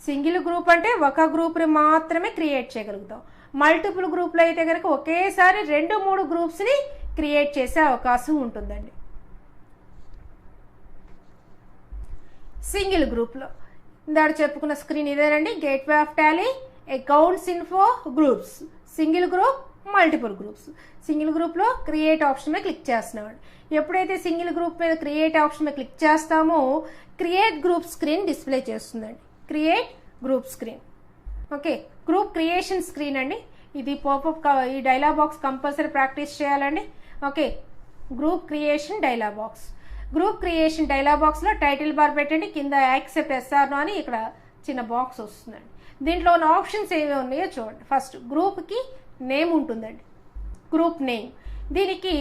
సింగిల్ గ్రూప్ అంటే ఒక గ్రూప్ని మాత్రమే క్రియేట్ చేయగలుగుతాం. మల్టిపుల్ గ్రూప్లో అయితే కనుక ఒకేసారి 2-3 గ్రూప్స్ని క్రియేట్ చేసే అవకాశం ఉంటుందండి. సింగిల్ గ్రూప్లో ఇందాక చెప్పుకున్న స్క్రీన్ ఇదేనండి. Gateway of Tally, accounts info, groups. Single group, multiple groups. Single గ్రూప్లో క్రియేట్ ఆప్షన్ మీద క్లిక్ చేస్తున్నామండి. ఎప్పుడైతే సింగిల్ గ్రూప్ మీద క్రియేట్ ఆప్షన్ మీద క్లిక్ చేస్తామో క్రియేట్ గ్రూప్ స్క్రీన్ డిస్ప్లే చేస్తుందండి. Create group screen, okay. Group creation screen అండి. ఇది పాపప్ ఈ డైలాగ్ బాక్స్ కంపల్సరీ ప్రాక్టీస్ చేయాలండి. Okay, group creation dialogue box. Group creation dialogue బాక్స్లో టైటిల్ బార్ పెట్టండి, కింద యాక్సెప్ట్ ఎస్ఆర్ నో అని ఇక్కడ చిన్న బాక్స్ వస్తుందండి. దీంట్లో ఉన్న ఆప్షన్స్ ఏవి ఉన్నాయో చూడండి. ఫస్ట్ గ్రూప్కి నేమ్ ఉంటుందండి, గ్రూప్ నేమ్. దీనికి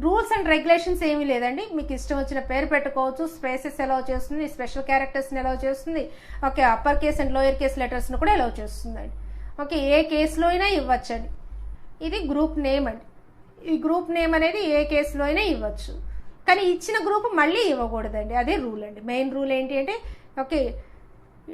రూల్స్ అండ్ రెగ్యులేషన్స్ ఏమీ లేదండి, మీకు ఇష్టం వచ్చిన పేరు పెట్టుకోవచ్చు. స్పేసెస్ అలౌ చేస్తుంది, స్పెషల్ క్యారెక్టర్స్ని అలౌ చేస్తుంది. Okay, upper case and lower case లెటర్స్ని కూడా అలౌ చేస్తుందండి. ఓకే, ఏ కేసులో అయినా ఇవ్వచ్చండి. ఇది గ్రూప్ నేమ్ అండి. ఈ గ్రూప్ నేమ్ అనేది ఏ కేసులో అయినా ఇవ్వచ్చు, కానీ ఇచ్చిన గ్రూప్ మళ్ళీ ఇవ్వకూడదండి. అదే రూల్ అండి. మెయిన్ రూల్ ఏంటి అంటే ఓకే,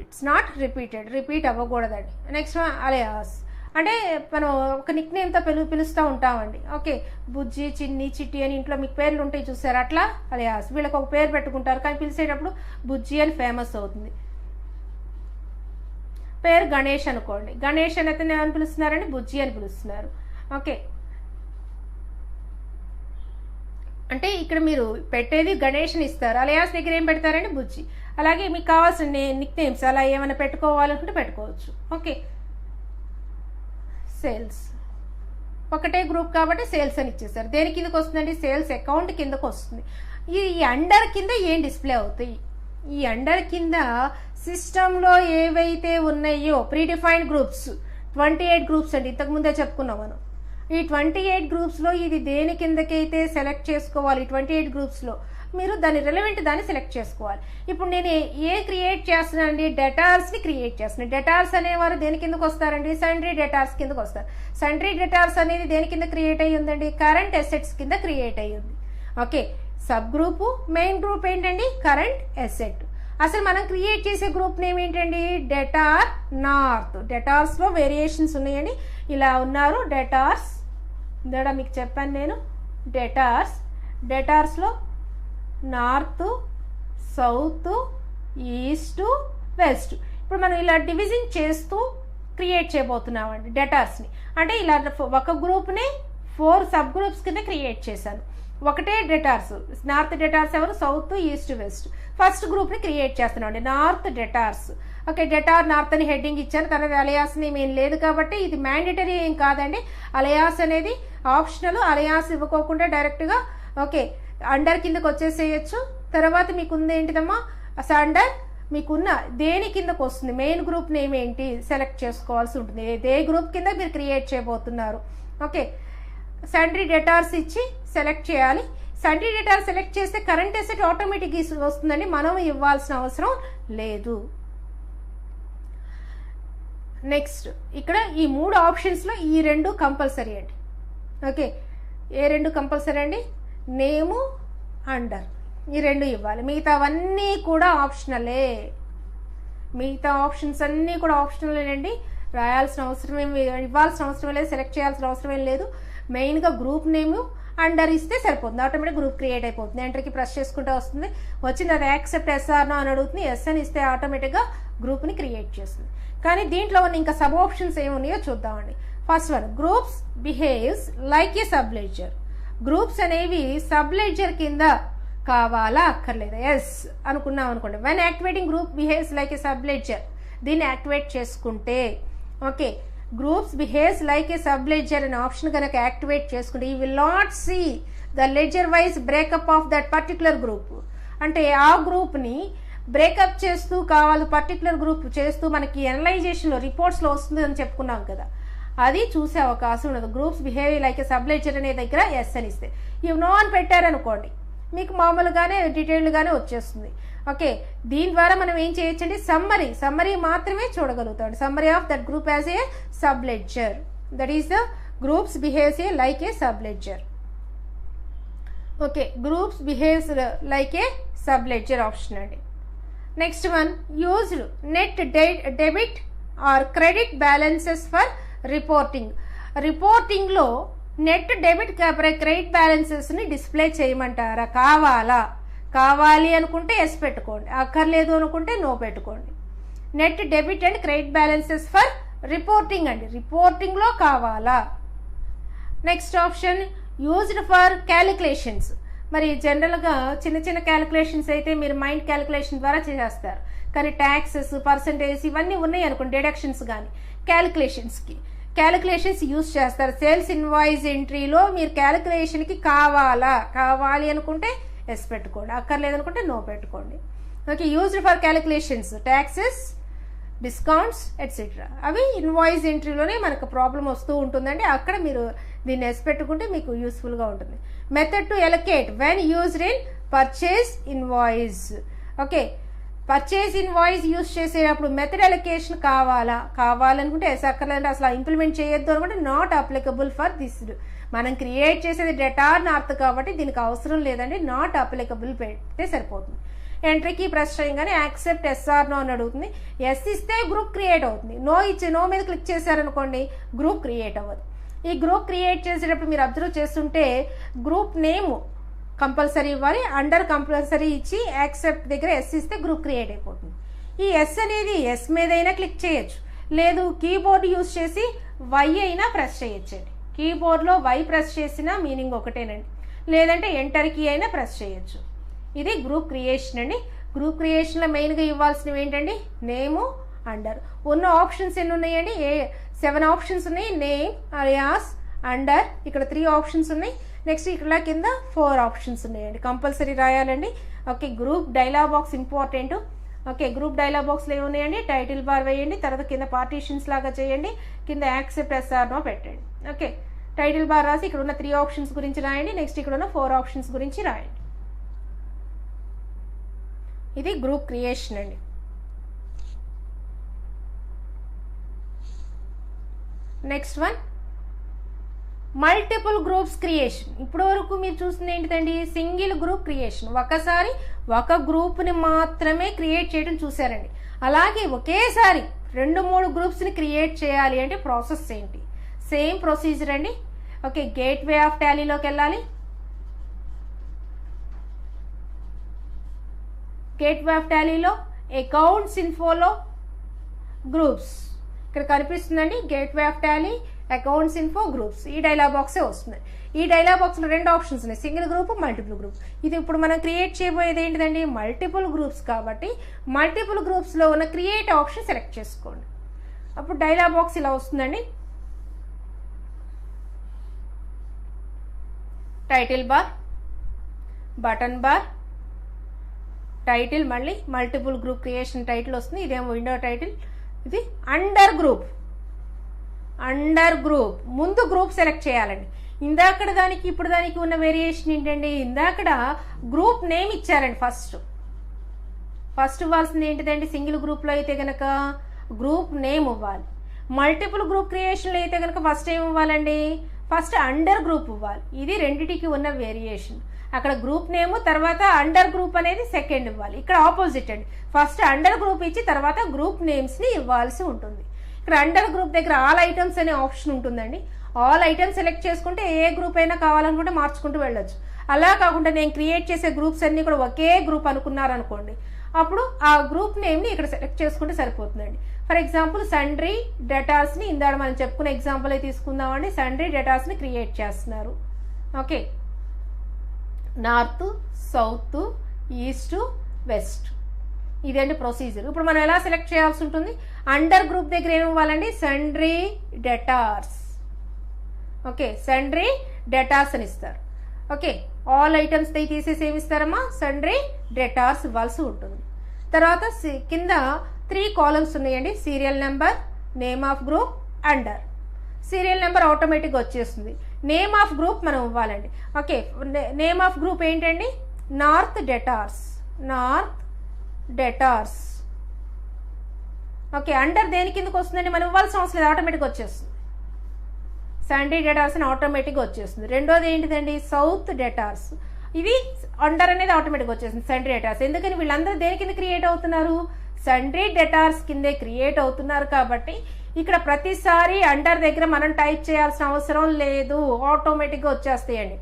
ఇట్స్ నాట్ రిపీట్ అవ్వకూడదండి. నెక్స్ట్ అలియాస్ అంటే మనం ఒక నిక్ నేమ్తో పిలుస్తూ ఉంటామండి. ఓకే, బుజ్జి, చిన్ని, చిట్టి అని ఇంట్లో మీకు పేర్లు ఉంటాయి చూసారు, అట్లా అలియాస్. వీళ్ళకి ఒక పేరు పెట్టుకుంటారు, కానీ పిలిచేటప్పుడు బుజ్జి అని ఫేమస్ అవుతుంది. పేరు గణేష్ అనుకోండి, గణేష్ అని అయితే ఏమని పిలుస్తున్నారండి, బుజ్జి అని పిలుస్తున్నారు. ఓకే, అంటే ఇక్కడ మీరు పెట్టేది గణేష్ని ఇస్తారు, అలియాస్ దగ్గర ఏం పెడతారండి, బుజ్జి. అలాగే మీకు కావాల్సిన నిక్ నేమ్స్ అలా ఏమైనా పెట్టుకోవాలనుకుంటే పెట్టుకోవచ్చు. ఓకే, సేల్స్ ఒకటే గ్రూప్ కాబట్టి సేల్స్ అని ఇచ్చేసారు. దేని కిందకు వస్తుందండి, సేల్స్ అకౌంట్ కిందకు వస్తుంది. ఈ అండర్ కింద ఏం డిస్ప్లే అవుతాయి, ఈ అండర్ కింద సిస్టంలో ఏవైతే ఉన్నాయో ప్రీడిఫైన్డ్ గ్రూప్స్ 28 గ్రూప్స్ అండి, ఇంతకుముందే చెప్పుకున్నాం మనం. ఈ 28 గ్రూప్స్లో ఇది దేని కిందకైతే సెలెక్ట్ చేసుకోవాలి, 28 గ్రూప్స్లో మీరు దాని రిలవెంట్ దాన్ని సెలెక్ట్ చేసుకోవాలి. ఇప్పుడు నేను ఏ క్రియేట్ చేస్తున్నానండి, డేటార్స్ని క్రియేట్ చేస్తున్నాను. డేటార్స్ అనేవారు దేని కిందకు వస్తారండి, సండ్రీ డేటార్స్ కిందకు వస్తారు. సండ్రీ డేటార్స్ అనేది దేని కింద క్రియేట్ అయ్యి ఉందండి, కరెంట్ అసెట్స్ కింద క్రియేట్ అయ్యి ఉంది. Okay, sub group, main group ఏంటండి, కరెంట్ అసెట్. అసలు మనం క్రియేట్ చేసే గ్రూప్ నేమ్ ఏంటండి, డేటార్ నార్త్. డేటార్స్లో వేరియేషన్స్ ఉన్నాయండి, ఇలా ఉన్నారు డేటార్స్. ఇందా మీకు చెప్పాను నేను, డేటార్స్లో నార్త్, సౌత్, ఈస్ట్, వెస్ట్. ఇప్పుడు మనం ఇలా డివిజన్ చేస్తూ క్రియేట్ చేయబోతున్నామండి డేటార్స్ని. అంటే ఇలా ఒక గ్రూప్ని 4 సబ్ గ్రూప్స్ కింద క్రియేట్ చేశాను. ఒకటే డేటార్స్, నార్త్ డేటార్స్ ఎవరు, సౌత్, ఈస్ట్, వెస్ట్. ఫస్ట్ గ్రూప్ని క్రియేట్ చేస్తున్నాం అండి, north debtors. Okay, debtor north అని హెడ్డింగ్ ఇచ్చాను, తర్వాత అలయాస్ నేమ్ ఏం లేదు కాబట్టి ఇది మ్యాండేటరీ ఏం కాదండి. అలయాస్ అనేది ఆప్షనల్, అలయాస్ ఇవ్వకోకుండా డైరెక్ట్గా ఓకే అండర్ కిందకు వచ్చేసేయచ్చు. తర్వాత మీకు ఉంది ఏంటిదమ్మా, అండర్ మీకున్న దేని కిందకు వస్తుంది, మెయిన్ గ్రూప్ నేమ్ ఏంటి సెలెక్ట్ చేసుకోవాల్సి ఉంటుంది, ఏ గ్రూప్ కింద మీరు క్రియేట్ చేయబోతున్నారు. ఓకే, సండ్రీ డేటార్స్ ఇచ్చి సెలెక్ట్ చేయాలి. సండ్రీ డేటార్ సెలెక్ట్ చేస్తే కరెంట్ అసెట్ ఆటోమేటిక్ వస్తుందండి, మనం ఇవ్వాల్సిన అవసరం లేదు. నెక్స్ట్ ఇక్కడ ఈ 3 ఆప్షన్స్లో ఈ 2 కంపల్సరీ అండి. ఓకే, ఏ 2 కంపల్సరీ అండి, నేము, అండర్, ఈ 2 ఇవ్వాలి. మిగతావన్నీ కూడా ఆప్షనలే. మిగతా ఆప్షన్స్ అన్నీ కూడా ఆప్షనలేనండి, రాయాల్సిన అవసరం ఏమి, ఇవ్వాల్సిన అవసరం లేదు, సెలెక్ట్ చేయాల్సిన అవసరం ఏం లేదు. మెయిన్గా గ్రూప్ నేము అండర్ ఇస్తే సరిపోతుంది, ఆటోమేటిక్ గ్రూప్ క్రియేట్ అయిపోతుంది. ఎంటర్కి ప్రెస్ చేసుకుంటూ వస్తుంది, వచ్చింది అది యాక్సెప్ట్ ఎస్ఆర్నో అని అడుగుతుంది, ఎస్ అని ఇస్తే ఆటోమేటిక్గా గ్రూప్ని క్రియేట్ చేస్తుంది. కానీ దీంట్లో ఉన్న ఇంకా సబ్ ఆప్షన్స్ ఏమున్నాయో చూద్దామండి. First one, groups behaves like a sub ledger. Groups అనేవి సబ్ లెడ్జర్ కింద కావాలా అక్కర్లేదా, ఎస్ అనుకున్నాం అనుకోండి. When activating group behaves like a sub ledger, దీన్ని యాక్టివేట్ చేసుకుంటే okay, groups behaves like a sub ledger అనే ఆప్షన్ కనుక యాక్టివేట్ చేసుకుంటే you will not see the ledger wise breakup of that particular group. అంటే ఆ గ్రూప్ని బ్రేకప్ చేస్తూ కావాలి, పర్టికులర్ గ్రూప్ చేస్తూ మనకి అనలైజేషన్లో రిపోర్ట్స్లో వస్తుంది అని చెప్పుకున్నాం కదా, అది చూసే అవకాశం ఉండదు. Groups behave like a sub ledger అనే దగ్గర ఎస్ అని ఇస్తే, ఇవి నో అని పెట్టారనుకోండి మీకు మామూలుగానే డీటెయిల్డ్గానే వచ్చేస్తుంది. ఓకే, దీని ద్వారా మనం ఏం చేయొచ్చండి, సమ్మరీ మాత్రమే చూడగలుగుతాం. Summary of that group as a sub ledger, that is the groups behaves a like a sub ledger. Okay, groups behaves like a sub ledger option అండి. Next one, used net debit or credit balances for reporting. రిపోర్టింగ్లో net debit credit బ్యాలెన్సెస్ని display చేయమంటారా, కావాలి అనుకుంటే yes పెట్టుకోండి, అక్కర్లేదు అనుకుంటే no పెట్టుకోండి. Net debit and credit balances for reporting అండి, రిపోర్టింగ్లో కావాలా. Next option, used for calculations. మరి జనరల్గా చిన్న క్యాలిక్యులేషన్స్ అయితే మీరు మైండ్ క్యాలిక్యులేషన్ ద్వారా చేసేస్తారు, కానీ ట్యాక్సెస్, పర్సంటేజ్ ఇవన్నీ ఉన్నాయి అనుకోండి, డిడక్షన్స్ కానీ క్యాలిక్యులేషన్స్కి క్యాలిక్యులేషన్స్ యూజ్ చేస్తారు. సేల్స్ ఇన్వాయిస్ ఎంట్రీలో మీరు క్యాలిక్యులేషన్కి కావాలి అనుకుంటే ఎస్ పెట్టుకోండి, అక్కర్లేదనుకుంటే నో పెట్టుకోండి. Okay, used for calculations taxes, discounts etcetera, అవి ఇన్వాయిస్ ఎంట్రీలోనే మనకు ప్రాబ్లం వస్తూ ఉంటుందండి. అక్కడ మీరు దీన్ని ఎస్ పెట్టుకుంటే మీకు యూస్ఫుల్గా ఉంటుంది. Method to allocate when used in purchase invoice. Okay, purchase invoice use చేసేటప్పుడు మెథడ్ ఎలకేషన్ కావాలనుకుంటే ఎస్, అక్కర్లేదంటే అసలు ఇంప్లిమెంట్ చేయొద్దు అనుకుంటే నాట్ అప్లికబుల్ ఫర్ దిస్. మనం క్రియేట్ చేసేది డెటార్ నార్త్ కాబట్టి దీనికి అవసరం లేదండి, నాట్ అప్లికబుల్ పెడితే సరిపోతుంది. ఎంట్రీకి ప్రెస్ చేయగానే యాక్సెప్ట్ ఎస్ఆర్ నో అని అడుగుతుంది. ఎస్ ఇస్తే గ్రూప్ క్రియేట్ అవుతుంది, నో మీద క్లిక్ చేశారనుకోండి గ్రూప్ క్రియేట్ అవ్వదు. ఈ గ్రూప్ క్రియేట్ చేసేటప్పుడు మీరు అబ్జర్వ్ చేస్తుంటే గ్రూప్ నేమ్ కంపల్సరీ ఇవ్వాలి, అండర్ కంపల్సరీ ఇచ్చి యాక్సెప్ట్ దగ్గర ఎస్ ఇస్తే గ్రూప్ క్రియేట్ అయిపోతుంది. ఈ ఎస్ అనేది ఎస్ మీద అయినా క్లిక్ చేయొచ్చు, లేదు కీబోర్డ్ యూజ్ చేసి వై అయినా ప్రెస్ చేయొచ్చండి. కీబోర్డ్లో వై ప్రెస్ చేసినా మీనింగ్ ఒకటేనండి, లేదంటే ఎంటర్ కీ అయినా ప్రెస్ చేయొచ్చు. ఇది గ్రూప్ క్రియేషన్ అండి. గ్రూప్ క్రియేషన్లో మెయిన్గా ఇవ్వాల్సినవి ఏంటండి, నేము, అండర్. ఉన్న ఆప్షన్స్ ఎన్ని ఉన్నాయండి, 7 ఆప్షన్స్ ఉన్నాయి. నేమ్, అలియాస్, అండర్, ఇక్కడ 3 ఆప్షన్స్ ఉన్నాయి. నెక్స్ట్ ఇక్కడ కింద 4 ఆప్షన్స్ ఉన్నాయండి, కంపల్సరీ రాయాలండి. Okay, group dialog box important. Okay, group dialog బాక్స్లో ఏమున్నాయండి, టైటిల్ బార్ వేయండి, తర్వాత కింద పార్టీషన్స్ లాగా చేయండి, కింద యాక్సెప్ట్ ఎస్ఆర్ నో పెట్టండి. ఓకే, టైటిల్ బార్ రాసి ఇక్కడ ఉన్న 3 ఆప్షన్స్ గురించి రాయండి, నెక్స్ట్ ఇక్కడ ఉన్న 4 ఆప్షన్స్ గురించి రాయండి. ఇది గ్రూప్ క్రియేషన్ అండి. Next one multiple groups creation. ఇప్పటి వరకు మీరు చూస్తుంది ఏంటిదండి, సింగిల్ గ్రూప్ క్రియేషన్, ఒకసారి ఒక గ్రూప్ని మాత్రమే క్రియేట్ చేయడం చూసారండి. అలాగే ఒకేసారి 2-3 గ్రూప్స్ని క్రియేట్ చేయాలి అంటే ప్రాసెస్ ఏంటి, సేమ్ ప్రొసీజర్ అండి. ఓకే, గేట్వే ఆఫ్ టాలీలోకి వెళ్ళాలి. గేట్వే ఆఫ్ టాలీలో అకౌంట్స్ ఇన్ఫోలో గ్రూప్స్ ఇక్కడ కనిపిస్తుందండి. Gateway of Tally, accounts info, groups, ఈ డైలాగ్ బాక్సే వస్తుంది. ఈ డైలాగ్ బాక్స్లో 2 ఆప్షన్స్ ఉన్నాయి, సింగిల్ గ్రూప్, మల్టిపుల్ గ్రూప్. ఇది ఇప్పుడు మనం క్రియేట్ చేయబోయేది ఏంటిదండి, మల్టిపుల్ గ్రూప్స్ కాబట్టి మల్టిపుల్ గ్రూప్స్లో ఉన్న క్రియేట్ ఆప్షన్ సెలెక్ట్ చేసుకోండి. అప్పుడు డైలాగ్ బాక్స్ ఇలా వస్తుందండి. Title bar, button bar, title, మళ్ళీ మల్టిపుల్ గ్రూప్ క్రియేషన్ టైటిల్ వస్తుంది. ఇదేమో విండో టైటిల్. ఇది అండర్ గ్రూప్. ముందు గ్రూప్ సెలెక్ట్ చేయాలండి. ఇందాకడ దానికి ఇప్పుడు దానికి ఉన్న వేరియేషన్ ఏంటండి, ఇందాకడ గ్రూప్ నేమ్ ఇచ్చారండి. ఫస్ట్ ఇవ్వాల్సింది ఏంటిదండి, సింగిల్ గ్రూప్లో అయితే కనుక గ్రూప్ నేమ్ ఇవ్వాలి. మల్టిపుల్ గ్రూప్ క్రియేషన్లో అయితే కనుక ఫస్ట్ ఏం ఇవ్వాలండి, ఫస్ట్ అండర్ గ్రూప్ ఇవ్వాలి. ఇది రెండిటికి ఉన్న వేరియేషన్. అక్కడ గ్రూప్ నేమ్ తర్వాత అండర్ గ్రూప్ అనేది సెకండ్ ఇవ్వాలి. ఇక్కడ ఆపోజిట్ అండి, ఫస్ట్ అండర్ గ్రూప్ ఇచ్చి తర్వాత గ్రూప్ నేమ్స్ని ఇవ్వాల్సి ఉంటుంది. ఇక్కడ అండర్ గ్రూప్ దగ్గర ఆల్ ఐటమ్స్ అనే ఆప్షన్ ఉంటుందండి. ఆల్ ఐటమ్స్ సెలెక్ట్ చేసుకుంటే ఏ గ్రూప్ అయినా కావాలనుకుంటే మార్చుకుంటూ వెళ్ళొచ్చు. అలా కాకుండా నేను క్రియేట్ చేసే గ్రూప్స్ అన్ని కూడా ఒకే గ్రూప్ అనుకున్నారనుకోండి, అప్పుడు ఆ గ్రూప్ నేమ్ని ఇక్కడ సెలెక్ట్ చేసుకుంటే సరిపోతుందండి. ఫర్ ఎగ్జాంపుల్ సండ్రీ డేటాస్ని ఇందాక మనం చెప్పుకున్న ఎగ్జాంపుల్ అయితే తీసుకుందామండి. సండ్రీ డేటాస్ని క్రియేట్ చేస్తున్నారు. Okay, north, south, east, west, ఇదేంటి ప్రొసీజర్. ఇప్పుడు మనం ఎలా సెలెక్ట్ చేయాల్సి ఉంటుంది, అండర్ గ్రూప్ దగ్గర ఏమి ఇవ్వాలండి, sundry datas. Okay, sundry datas అని ఇస్తారు. ఓకే, ఆల్ ఐటమ్స్ తీసేసి ఏమి ఇస్తారమ్మా, సండ్రీ డేటాస్ ఇవ్వాల్సి ఉంటుంది. తర్వాత కింద 3 కాలమ్స్ ఉన్నాయండి, serial number, name of group, under. Serial number ఆటోమేటిక్గా వచ్చేస్తుంది. నేమ్ ఆఫ్ గ్రూప్ మనం ఇవ్వాలండి. ఓకే, నేమ్ ఆఫ్ గ్రూప్ ఏంటండి, నార్త్ డేటాస్. ఓకే, అండర్ దేని కిందకి వస్తుందండి, మనం ఇవ్వాల్సిన అవసరం లేదు, ఆటోమేటిక్గా వచ్చేస్తుంది. సండ్రీ డేటాస్ అని ఆటోమేటిక్గా వచ్చేస్తుంది. రెండోది ఏంటిదండి, సౌత్ డేటాస్. ఇది అండర్ అనేది ఆటోమేటిక్గా వచ్చేస్తుంది, సండ్రీ డేటాస్. ఎందుకని వీళ్ళందరూ దేని కింద క్రియేట్ అవుతున్నారు, సండ్రీ డేటాస్ కిందే క్రియేట్ అవుతున్నారు కాబట్టి ఇక్కడ ప్రతిసారి అండర్ దగ్గర మనం టైప్ చేయాల్సిన అవసరం లేదు, ఆటోమేటిక్గా వచ్చేస్తాయండి.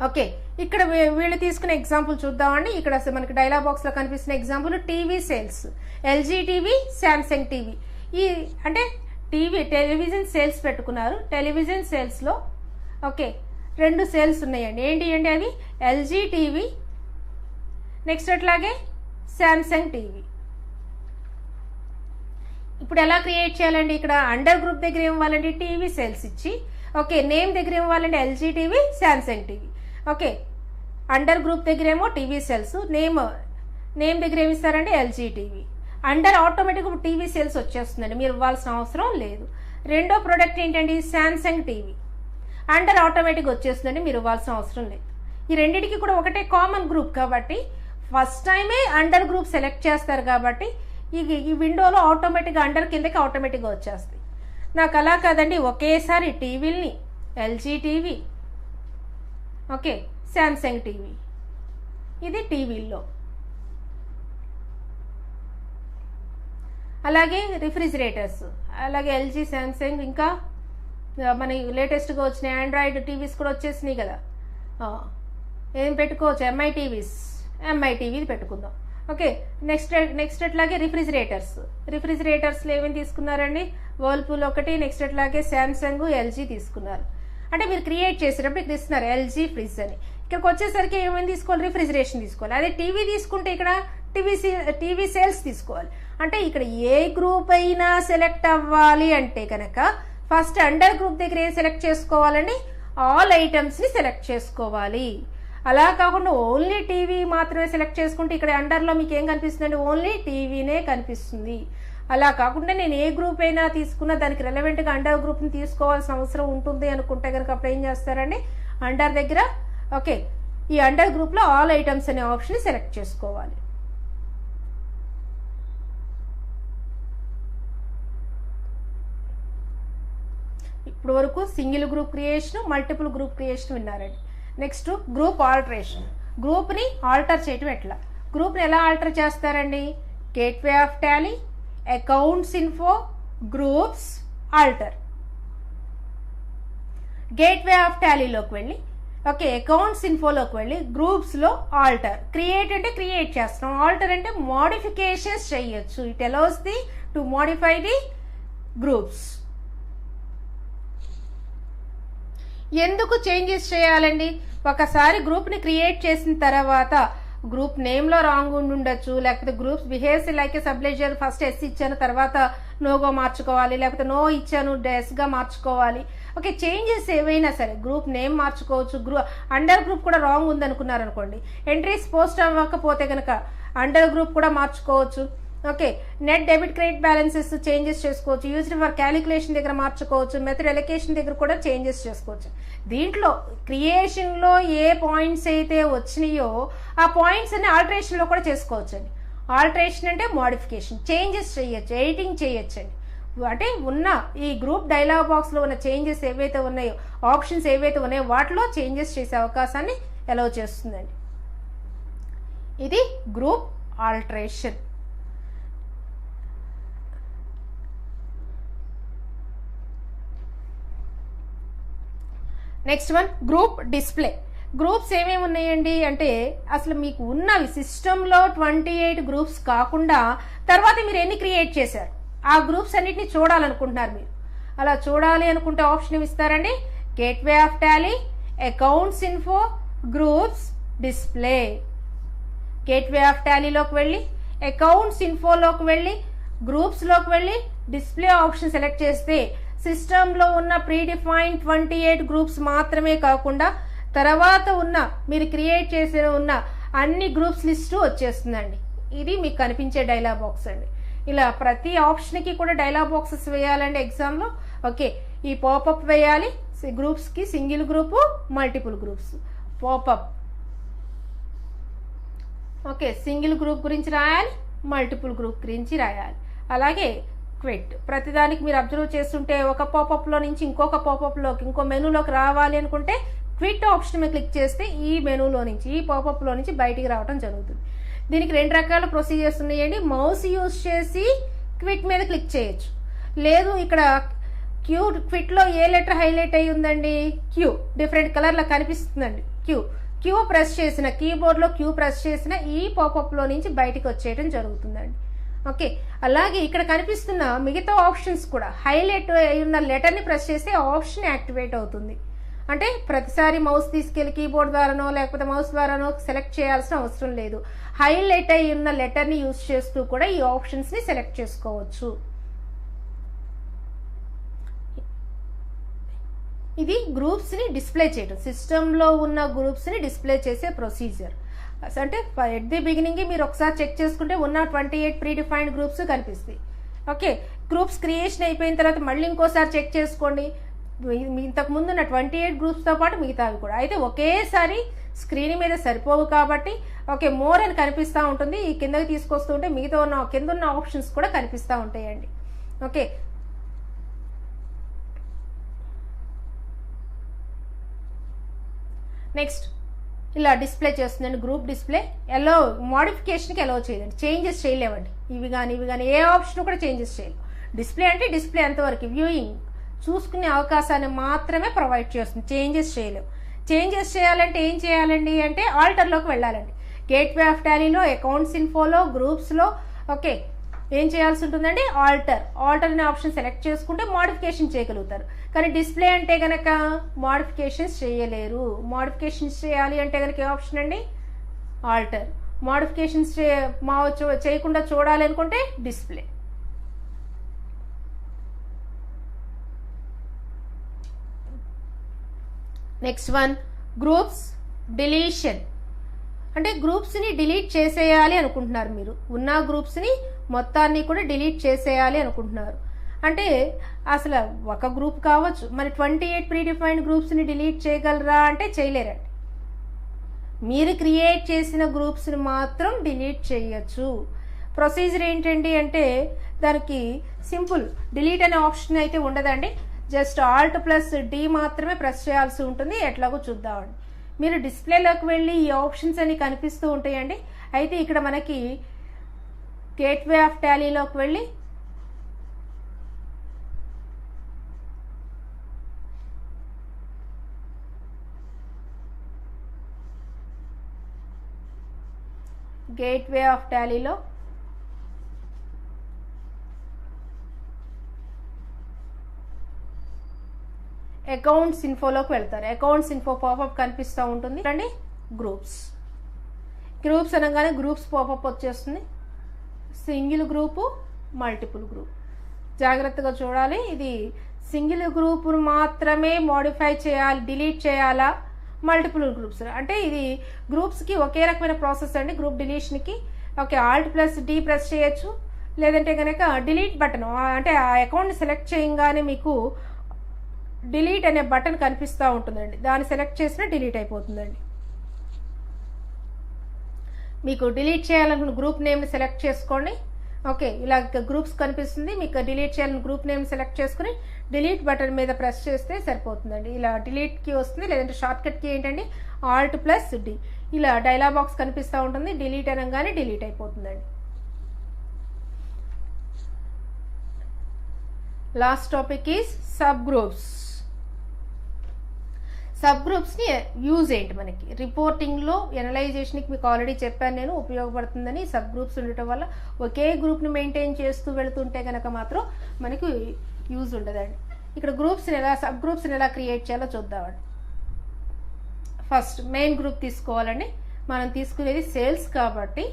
ఓకే, ఇక్కడ వీళ్ళు తీసుకునే ఎగ్జాంపుల్ చూద్దామండి. ఇక్కడ మనకి డైలాగ్ బాక్స్లో కనిపిస్తున్న example TV sales, LG TV, Samsung TV. ఈ అంటే టెలివిజన్ సేల్స్ పెట్టుకున్నారు. టెలివిజన్ సేల్స్లో ఓకే 2 సేల్స్ ఉన్నాయండి. ఏంటి అంటే అవి ఎల్జీ టీవీ, నెక్స్ట్ అట్లాగే శాంసంగ్ టీవీ. ఇప్పుడు ఎలా క్రియేట్ చేయాలండి? ఇక్కడ అండర్ గ్రూప్ దగ్గర ఏం ఇవ్వాలండి? టీవీ సేల్స్ ఇచ్చి, ఓకే, నేమ్ దగ్గర ఏం ఇవ్వాలండి? LG TV, Samsung TV. Okay, under group దగ్గర ఏమో టీవీ సేల్స్, నేమ్ దగ్గర ఏమి ఇస్తారండి? LG TV. అండర్ ఆటోమేటిక్గా టీవీ సేల్స్ వచ్చేస్తుందండి, మీరు ఇవ్వాల్సిన అవసరం లేదు. రెండో ప్రోడక్ట్ ఏంటండి? Samsung TV. అండర్ ఆటోమేటిక్ వచ్చేస్తుందండి, మీరు ఇవ్వాల్సిన అవసరం లేదు. ఈ రెండింటికి కూడా ఒకటే కామన్ గ్రూప్ కాబట్టి ఫస్ట్ టైమే అండర్ గ్రూప్ సెలెక్ట్ చేస్తారు కాబట్టి ఈ విండోలో ఆటోమేటిక్గా అండర్ కిందకి ఆటోమేటిక్గా వచ్చేస్తాయి. నాకు అలా కాదండి, ఒకేసారి టీవీల్ని LG TV, okay, Samsung TV, ఇది టీవీల్లో. అలాగే రిఫ్రిజిరేటర్స్, అలాగే ఎల్జీ, శాంసంగ్, ఇంకా మన లేటెస్ట్గా వచ్చిన ఆండ్రాయిడ్ టీవీస్ కూడా వచ్చేసినాయి కదా, ఏం పెట్టుకోవచ్చు? ఎంఐ టీవీ పెట్టుకుందాం. ఓకే, నెక్స్ట్ అట్లాగే రిఫ్రిజిరేటర్స్లో ఏమేమి తీసుకున్నారండి? వర్ల్పూల్ ఒకటి, నెక్స్ట్ అట్లాగే శాంసంగ్, ఎల్జీ తీసుకున్నారు. అంటే మీరు క్రియేట్ చేసేటప్పుడు ఇక్కడ ఇస్తున్నారు ఎల్జీ ఫ్రిడ్జ్ అని. ఇక్కడికి వచ్చేసరికి ఏమేమి తీసుకోవాలి? రిఫ్రిజిరేషన్ తీసుకోవాలి. అదే టీవీ తీసుకుంటే ఇక్కడ టీవీ సేల్స్ తీసుకోవాలి. అంటే ఇక్కడ ఏ గ్రూప్ అయినా సెలెక్ట్ అవ్వాలి అంటే కనుక ఫస్ట్ అండర్ గ్రూప్ దగ్గర ఏం సెలెక్ట్ చేసుకోవాలండి? ఆల్ ఐటమ్స్ని సెలెక్ట్ చేసుకోవాలి. అలా కాకుండా ఓన్లీ టీవీ మాత్రమే సెలెక్ట్ చేసుకుంటే ఇక్కడ అండర్లో మీకు ఏం కనిపిస్తుందండి? ఓన్లీ టీవీనే కనిపిస్తుంది. అలా కాకుండా నేను ఏ గ్రూప్ అయినా తీసుకున్నా దానికి రెలవెంట్గా అండర్ గ్రూప్ని తీసుకోవాల్సిన అవసరం ఉంటుంది అనుకుంటే కనుక అప్పుడు ఏం చేస్తారండి? అండర్ దగ్గర, ఓకే, ఈ అండర్ గ్రూప్లో ఆల్ ఐటమ్స్ అనే ఆప్షన్ సెలెక్ట్ చేసుకోవాలి. ఇప్పుడు వరకు single group creation, multiple group creation విన్నారండి. Next group alteration. గ్రూప్ని ఆల్టర్ చేయటం ఎట్లా? గ్రూప్ని ఎలా ఆల్టర్ చేస్తారండి? Gateway of Tally, accounts info, groups, alter. Gateway of టాలీలోకి వెళ్ళి, ఓకే, అకౌంట్స్ ఇన్ఫోలోకి వెళ్ళి గ్రూప్స్లో ఆల్టర్. క్రియేట్ అంటే క్రియేట్ చేస్తున్నాం, ఆల్టర్ అంటే మోడిఫికేషన్స్ చేయొచ్చు. It allows to modify the groups. ఎందుకు చేంజెస్ చేయాలండి? ఒకసారి గ్రూప్ని క్రియేట్ చేసిన తర్వాత గ్రూప్ నేమ్లో రాంగ్ ఉండొచ్చు, లేకపోతే groups behaves like a sub ledger, first yes ఇచ్చాను తర్వాత నోగా మార్చుకోవాలి, లేకపోతే నో ఇచ్చాను డెస్గా మార్చుకోవాలి. ఓకే, చేంజెస్ ఏవైనా సరే గ్రూప్ నేమ్ మార్చుకోవచ్చు. అండర్ గ్రూప్ కూడా రాంగ్ ఉందనుకున్నారనుకోండి, ఎంట్రీస్ పోస్ట్ అవ్వకపోతే కనుక అండర్ గ్రూప్ కూడా మార్చుకోవచ్చు. Okay, net debit credit balances changes చేసుకోవచ్చు. యూజ్డ్ ఫర్ క్యాలిక్యులేషన్ దగ్గర మార్చుకోవచ్చు. మెథడ్ ఎలొకేషన్ దగ్గర కూడా చేంజెస్ చేసుకోవచ్చు. దీంట్లో క్రియేషన్లో ఏ పాయింట్స్ అయితే వచ్చినాయో ఆ పాయింట్స్ అన్ని ఆల్టరేషన్లో కూడా చేసుకోవచ్చు అండి. ఆల్టరేషన్ అంటే మోడిఫికేషన్, చేంజెస్ చేయొచ్చు, ఎడిటింగ్ చేయొచ్చండి. అంటే ఉన్న ఈ గ్రూప్ డైలాగ్ బాక్స్లో ఉన్న చేంజెస్ ఏవైతే ఉన్నాయో, ఆప్షన్స్ ఏవైతే ఉన్నాయో వాటిలో చేంజెస్ చేసే అవకాశాన్ని అలౌ చేస్తుందండి. ఇది group alteration. Next one group display. Groups ఏమేమి ఉన్నాయండి అంటే అసలు మీకు ఉన్నవి సిస్టంలో 28 గ్రూప్స్ కాకుండా తర్వాత మీరు ఎన్ని క్రియేట్ చేశారు ఆ గ్రూప్స్ అన్నిటిని చూడాలనుకుంటున్నారు. మీరు అలా చూడాలి అనుకుంటే ఆప్షన్ ఇస్తారండి, gateway of Tally, accounts info, groups, display. Gateway of టాలీలోకి వెళ్ళి, అకౌంట్స్ ఇన్ఫోలోకి వెళ్ళి, గ్రూప్స్లోకి వెళ్ళి డిస్ప్లే ఆప్షన్ సెలెక్ట్ చేస్తే సిస్టంలో ఉన్న ప్రీడిఫైన్ 28 గ్రూప్స్ మాత్రమే కాకుండా తర్వాత ఉన్న మీరు క్రియేట్ చేసిన ఉన్న అన్ని గ్రూప్స్ లిస్టు వచ్చేస్తుందండి. ఇది మీకు కనిపించే డైలాగ్ బాక్స్ అండి. ఇలా ప్రతి ఆప్షన్కి కూడా డైలాగ్ బాక్సెస్ వేయాలండి ఎగ్జామ్లో. ఓకే, ఈ పాపప్ వేయాలి, గ్రూప్స్కి single group, multiple groups, popup. Okay, single group గురించి రాయాలి, మల్టిపుల్ గ్రూప్ గురించి రాయాలి. అలాగే క్విట్. ప్రతిదానికి మీరు అబ్జర్వ్ చేస్తుంటే ఒక పాపప్లో నుంచి ఇంకొక పాపప్లోకి ఇంకో మెనూలోకి రావాలి అనుకుంటే క్విట్ ఆప్షన్ మీద క్లిక్ చేస్తే ఈ మెనూలో నుంచి ఈ పాపప్లో నుంచి బయటికి రావడం జరుగుతుంది. దీనికి 2 రకాల ప్రొసీజర్స్ ఉన్నాయండి. మౌస్ యూజ్ చేసి క్విట్ మీద క్లిక్ చేయొచ్చు. లేదు ఇక్కడ క్విట్లో ఏ లెటర్ హైలైట్ అయి ఉందండి? క్యూ, డిఫరెంట్ కలర్లో కనిపిస్తుందండి. క్యూ ప్రెస్ చేసిన, కీబోర్డ్లో క్యూ ప్రెస్ చేసిన ఈ పాపప్లో నుంచి బయటికి వచ్చేయడం జరుగుతుందండి. ఓకే, అలాగే ఇక్కడ కనిపిస్తున్న మిగతా ఆప్షన్స్ కూడా హైలైట్ అయి ఉన్న లెటర్ని ప్రెస్ చేస్తే ఆప్షన్ యాక్టివేట్ అవుతుంది. అంటే ప్రతిసారి మౌస్ తీసుకెళ్లి కీబోర్డ్ ద్వారానో లేకపోతే మౌస్ ద్వారానో సెలెక్ట్ చేయాల్సిన అవసరం లేదు. హైలైట్ అయి ఉన్న లెటర్ని యూజ్ చేస్తూ కూడా ఈ ఆప్షన్స్ని సెలెక్ట్ చేసుకోవచ్చు. ఇది గ్రూప్స్ని డిస్ప్లే చేయడం, సిస్టంలో ఉన్న గ్రూప్స్ని డిస్ప్లే చేసే ప్రొసీజర్. అంటే ఎట్ ది బిగినింగ్ మీరు ఒకసారి చెక్ చేసుకుంటే ఉన్న 28 ప్రీ డిఫైన్డ్ గ్రూప్స్ కనిపిస్తాయి. ఓకే, గ్రూప్స్ క్రియేషన్ అయిపోయిన తర్వాత మళ్ళీ ఇంకోసారి చెక్ చేసుకోండి, ఇంతకు ముందు ఉన్న 28 గ్రూప్స్తో పాటు మిగతావి కూడా. అయితే ఒకేసారి స్క్రీన్ మీద సరిపోవు కాబట్టి ఓకే మోర్ అని కనిపిస్తూ ఉంటుంది. ఈ కిందకి తీసుకొస్తూ ఉంటే మిగతా ఉన్న కింద ఉన్న ఆప్షన్స్ కూడా కనిపిస్తూ ఉంటాయండి. ఓకే, నెక్స్ట్ ఇలా డిస్ప్లే చేస్తుందండి. గ్రూప్ డిస్ప్లే ఎలో మోడిఫికేషన్కి ఎలో చేయదండి, చేంజెస్ చేయలేవండి. ఇవి కానీ ఏ ఆప్షన్ కూడా చేంజెస్ చేయలేవు. డిస్ప్లే అంటే డిస్ప్లే అంతవరకు, వ్యూయింగ్ చూసుకునే అవకాశాన్ని మాత్రమే ప్రొవైడ్ చేస్తుంది, చేంజెస్ చేయలేవు. చేంజెస్ చేయాలంటే ఏం చేయాలండి అంటే ఆల్టర్లోకి వెళ్ళాలండి. గేట్వే ఆఫ్ టాలీలో, అకౌంట్స్ ఇన్ఫోలో, గ్రూప్స్లో ఓకే ఏం చేయాల్సి ఉంటుందండి, ఆల్టర్ అనే ఆప్షన్ సెలెక్ట్ చేసుకుంటే మోడిఫికేషన్ చేయగలుగుతారు. కానీ డిస్ప్లే అంటే కనుక మోడిఫికేషన్స్ చేయలేరు. మోడిఫికేషన్స్ చేయాలి అంటే కనుక ఏ ఆప్షన్ అండి, ఆల్టర్. మోడిఫికేషన్స్ చేయకుండా చూడాలి అనుకుంటే display. Next one groups deletion. అంటే గ్రూప్స్ని డిలీట్ చేసేయాలి అనుకుంటున్నారు, మీరు ఉన్న గ్రూప్స్ని మొత్తాన్ని కూడా డిలీట్ చేసేయాలి అనుకుంటున్నారు. అంటే అసలు ఒక గ్రూప్ కావచ్చు, మరి 28 ప్రీ డిఫైన్డ్ గ్రూప్స్ని డిలీట్ చేయగలరా అంటే చేయలేరండి. మీరు క్రియేట్ చేసిన గ్రూప్స్ని మాత్రం డిలీట్ చేయొచ్చు. ప్రొసీజర్ ఏంటండి అంటే దానికి సింపుల్, డిలీట్ అనే ఆప్షన్ అయితే ఉండదండి. జస్ట్ Alt+D మాత్రమే ప్రెస్ చేయాల్సి ఉంటుంది. ఎట్లాగో చూద్దామండి. మీరు డిస్ప్లేలోకి వెళ్ళి ఈ ఆప్షన్స్ అన్ని కనిపిస్తూ ఉంటాయండి. అయితే ఇక్కడ మనకి గేట్వే ఆఫ్ టాలీలోకి వెళ్ళి అకౌంట్స్ ఇన్ఫోలోకి వెళ్తారు. అకౌంట్స్ ఇన్ఫో పాపప్ కనిపిస్తూ ఉంటుంది అండి. గ్రూప్స్ అనగానే గ్రూప్స్ పాపప్ వచ్చేస్తుంది. Single group, multiple group. జాగ్రత్తగా చూడాలి. ఇది సింగిల్ గ్రూప్ మాత్రమే మోడిఫై చేయాలి, డిలీట్ చేయాలా, మల్టిపుల్ గ్రూప్స్ అంటే ఇది గ్రూప్స్కి ఒకే రకమైన ప్రాసెస్ అండి. గ్రూప్ డిలీషన్కి ఓకే Alt+D ప్రెస్ చేయొచ్చు, లేదంటే కనుక డిలీట్ బటన్ అంటే ఆ అకౌంట్ని సెలెక్ట్ చేయగానే మీకు డిలీట్ అనే బటన్ కనిపిస్తూ ఉంటుందండి. దాన్ని సెలెక్ట్ చేసినా డిలీట్ అయిపోతుందండి. మీకు డిలీట్ చేయాలనుకున్న గ్రూప్ నేమ్ని సెలెక్ట్ చేసుకోండి. ఓకే, ఇలా గ్రూప్స్ కనిపిస్తుంది. మీకు డిలీట్ చేయాలని గ్రూప్ నేమ్ సెలెక్ట్ చేసుకుని డిలీట్ బటన్ మీద ప్రెస్ చేస్తే సరిపోతుందండి. ఇలా డిలీట్కి వస్తుంది. లేదంటే షార్ట్కట్కి ఏంటండి Alt+D. ఇలా డైలాగ్ బాక్స్ కనిపిస్తూ ఉంటుంది. డిలీట్ అనగానే డిలీట్ అయిపోతుందండి. Last topic is sub groups. Sub గ్రూప్స్ని యూజ్ ఏంటి, మనకి రిపోర్టింగ్లో ఎనలైజేషన్కి మీకు ఆల్రెడీ చెప్పాను నేను, ఉపయోగపడుతుందని. సబ్ గ్రూప్స్ ఉండటం వల్ల ఒకే గ్రూప్ని మెయింటైన్ చేస్తూ వెళుతుంటే కనుక మాత్రం మనకు యూజ్ ఉండదండి. ఇక్కడ సబ్ గ్రూప్స్ని ఎలా క్రియేట్ చేయాలో చూద్దామండి. ఫస్ట్ మెయిన్ గ్రూప్ తీసుకోవాలండి. మనం తీసుకునేది సేల్స్ కాబట్టి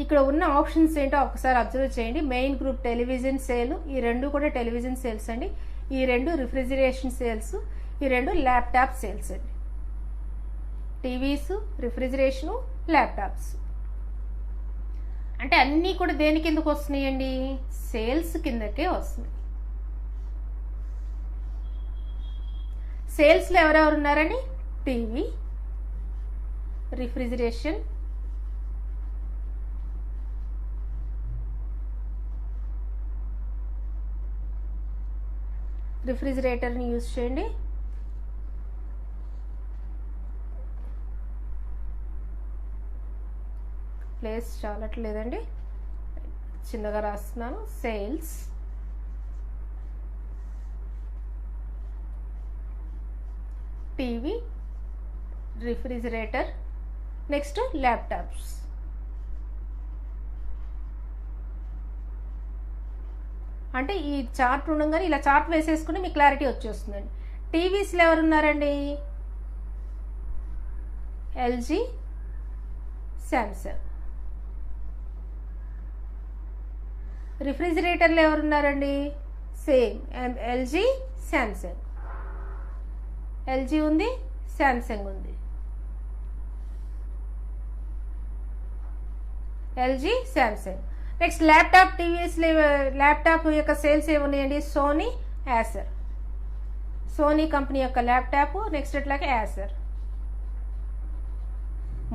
ఇక్కడ ఉన్న ఆప్షన్స్ ఏంటో ఒకసారి అబ్జర్వ్ చేయండి. మెయిన్ గ్రూప్ టెలివిజన్ సేల్, ఈ రెండు కూడా టెలివిజన్ సేల్స్ అండి. ఈ రెండు రిఫ్రిజిరేషన్ సేల్స్, ఈ రెండు ల్యాప్టాప్ సేల్స్ అండి. టీవీస్, రిఫ్రిజిరేషను, ల్యాప్టాప్స్ అంటే అన్నీ కూడా దేని కిందకు వస్తున్నాయండి, సేల్స్ కిందకే వస్తున్నాయి. సేల్స్లో ఎవరెవరు ఉన్నారండి, టీవీ, రిఫ్రిజిరేషన్, రిఫ్రిజిరేటర్ని యూజ్ చేయండి. ప్లేస్ చాలట్లేదండి, చిన్నగా రాస్తున్నాను. Sales, TV, refrigerator, next laptops. అంటే ఈ చార్ట్ ఉండగానే ఇలా చార్ట్ వేసేసుకుని మీకు క్లారిటీ వచ్చేస్తుందండి. టీవీస్లో ఎవరున్నారండి, ఎల్జీ, శాంసంగ్. రిఫ్రిజిరేటర్లో ఎవరున్నారండి, సేమ్ ఎల్జీ, శాంసంగ్. ఎల్జీ ఉంది, శాంసంగ్ ఉంది. LG, Samsung. Next laptop, TVs laptop యొక్క సేల్స్ ఏమున్నాయండి? Sony, Acer. సోనీ కంపెనీ యొక్క ల్యాప్టాప్. నెక్స్ట్ అట్లాగే యాసర్.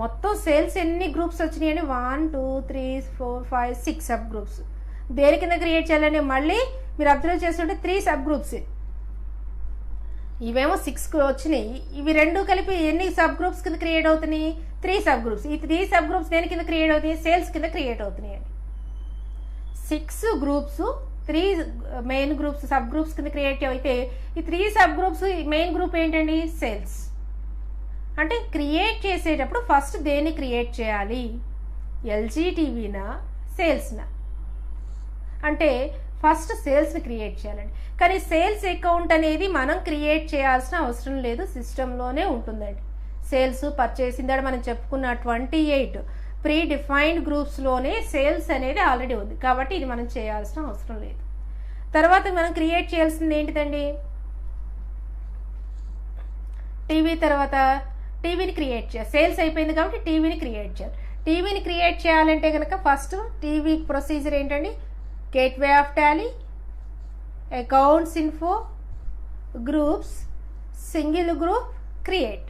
మొత్తం సేల్స్ ఎన్ని గ్రూప్స్ వచ్చినాయండి? 1 2 3 4 5 6 సబ్ గ్రూప్స్. దేని కింద క్రియేట్ చేయాలండి? మళ్ళీ మీరు అబ్జర్వ్ చేస్తుంటే 3 సబ్ గ్రూప్స్. ఇవేమో 6 వచ్చినాయి. ఇవి రెండు కలిపి ఎన్ని సబ్ గ్రూప్స్ కింద క్రియేట్ అవుతున్నాయి? 3 సబ్ గ్రూప్స్. ఈ 3 సబ్ గ్రూప్స్ దేని కింద క్రియేట్ అవుతాయి? సేల్స్ కింద క్రియేట్ అవుతున్నాయి. 6 groups 3 main groups sub groups కింద క్రియేట్ అయితే ఈ 3 సబ్ గ్రూప్స్ మెయిన్ గ్రూప్ ఏంటండి? సేల్స్. అంటే క్రియేట్ చేసేటప్పుడు ఫస్ట్ దేన్ని క్రియేట్ చేయాలి? ఎల్జీ టీవీనా, సేల్స్నా? అంటే ఫస్ట్ సేల్స్ని క్రియేట్ చేయాలండి. కానీ సేల్స్ అకౌంట్ అనేది మనం క్రియేట్ చేయాల్సిన అవసరం లేదు, సిస్టంలోనే ఉంటుందండి. సేల్స్, పర్చేస్ ఇందాక మనం చెప్పుకున్న 28 ప్రీ డిఫైన్డ్ గ్రూప్స్లోనే సేల్స్ అనేది ఆల్రెడీ ఉంది కాబట్టి ఇది మనం చేయాల్సిన అవసరం లేదు. తర్వాత మనం క్రియేట్ చేయాల్సింది ఏంటిదండి? టీవీ. తర్వాత టీవీని క్రియేట్ చేయాలి. సేల్స్ అయిపోయింది కాబట్టి టీవీని క్రియేట్ చేయాలి. టీవీని క్రియేట్ చేయాలంటే కనుక ఫస్ట్ టీవీ ప్రొసీజర్ ఏంటండి? Gateway of Tally, accounts info, groups, single group, create.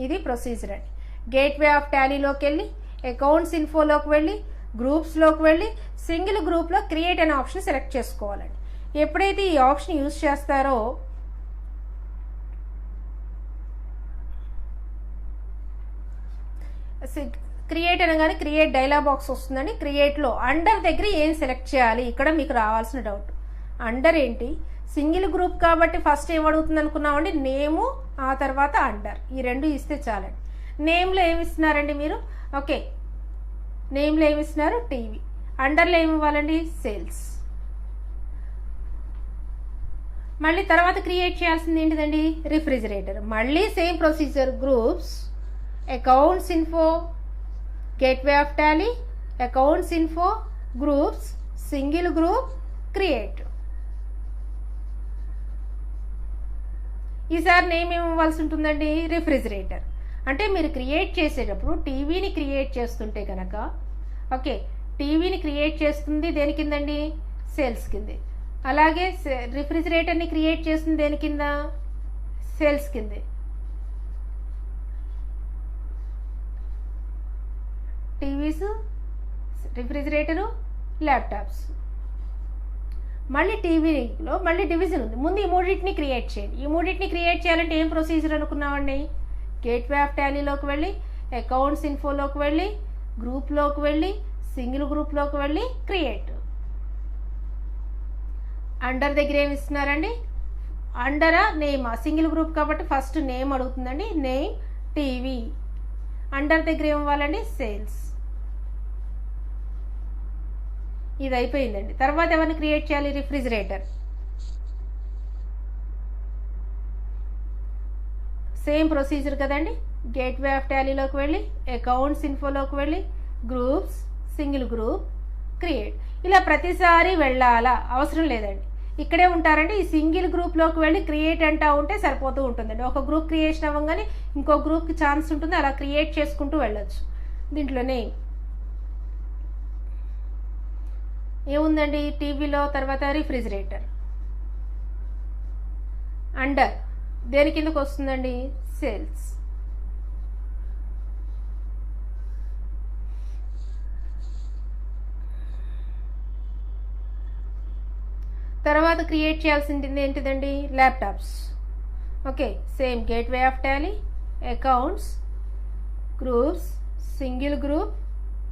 ఇది ప్రొసీజర్ అండి. గేట్వే ఆఫ్ టాలీలోకి వెళ్ళి, అకౌంట్స్ ఇన్ఫోలోకి వెళ్ళి, గ్రూప్స్లోకి వెళ్ళి, సింగిల్ గ్రూప్లో క్రియేట్ అనే ఆప్షన్ సెలెక్ట్ చేసుకోవాలండి. ఎప్పుడైతే ఈ ఆప్షన్ యూజ్ చేస్తారో క్రియేట్ అనగానే క్రియేట్ డైలాగ్ బాక్స్ వస్తుందండి. క్రియేట్లో అండర్ దగ్గర ఏం సెలెక్ట్ చేయాలి? ఇక్కడ మీకు రావాల్సిన డౌట్. అండర్ ఏంటి? సింగిల్ గ్రూప్ కాబట్టి ఫస్ట్ ఏం అడుగుతుంది అనుకున్నామండి? నేము, ఆ తర్వాత అండర్. ఈ రెండు ఇస్తే చాలండి. నేమ్లో ఏమి ఇస్తున్నారండి మీరు? ఓకే, నేమ్లో ఏమి ఇస్తున్నారు? టీవీ. అండర్లో ఏమి ఇవ్వాలండి? సేల్స్. మళ్ళీ తర్వాత క్రియేట్ చేయాల్సింది ఏంటిదండి? రిఫ్రిజిరేటర్. మళ్ళీ same procedure. Groups, accounts info, gateway of Tally, accounts info, groups, single group, create. ఈసారి నేమ్ ఏమి ఇవ్వాల్సి ఉంటుందండి? రిఫ్రిజిరేటర్. అంటే మీరు క్రియేట్ చేసేటప్పుడు టీవీని క్రియేట్ చేస్తుంటే కనుక ఓకే, టీవీని క్రియేట్ చేస్తుంది దేని కిందండి? సేల్స్ కింద. అలాగే రిఫ్రిజిరేటర్ని క్రియేట్ చేస్తుంది దేని కింద? సేల్స్ కిందే. TVs, refrigerator, laptops. మళ్ళీ టీవీలో మళ్ళీ డివిజన్ ఉంది. ముందు ఈ మూడింటిని క్రియేట్ చేయండి. ఈ మూడింటిని క్రియేట్ చేయాలంటే ఏం ప్రొసీజర్ అనుకున్నామండి? గేట్వే ఆఫ్ టాలీలోకి వెళ్ళి, అకౌంట్స్ ఇన్ఫోలోకి వెళ్ళి, గ్రూప్లోకి వెళ్ళి, సింగిల్ గ్రూప్లోకి వెళ్ళి, క్రియేట్. అండర్ దగ్గర ఏమి ఇస్తున్నారండి? అండరా, నేమా? సింగిల్ గ్రూప్ కాబట్టి ఫస్ట్ నేమ్ అడుగుతుందండి. Name TV. అండర్ దగ్గర ఏమి ఇవ్వాలండి? సేల్స్. ఇది అయిపోయిందండి. తర్వాత ఎవరిని క్రియేట్ చేయాలి? రిఫ్రిజిరేటర్. సేమ్ ప్రొసీజర్ కదండి. గేట్వే ఆఫ్ టాలీలోకి వెళ్ళి, అకౌంట్స్ ఇన్ఫోలోకి వెళ్ళి, గ్రూప్స్, సింగిల్ గ్రూప్, క్రియేట్. ఇలా ప్రతిసారి వెళ్ళాలా? అవసరం లేదండి. ఇక్కడే ఉంటారండి. ఈ సింగిల్ గ్రూప్లోకి వెళ్ళి క్రియేట్ అంటా ఉంటే సరిపోతూ ఉంటుందండి. ఒక గ్రూప్ క్రియేషన్ అవ్వగానే ఇంకో గ్రూప్కి ఛాన్స్ ఉంటుంది. అలా క్రియేట్ చేసుకుంటూ వెళ్ళొచ్చు. దీంట్లోనే ఏముందండి? టీవీలో తర్వాత రిఫ్రిజిరేటర్. అండర్ దేని కిందకు వస్తుందండి? సేల్స్. తర్వాత క్రియేట్ చేయాల్సింది ఏంటిదండి? Laptops. Okay, same gateway of Tally, accounts, groups, single group,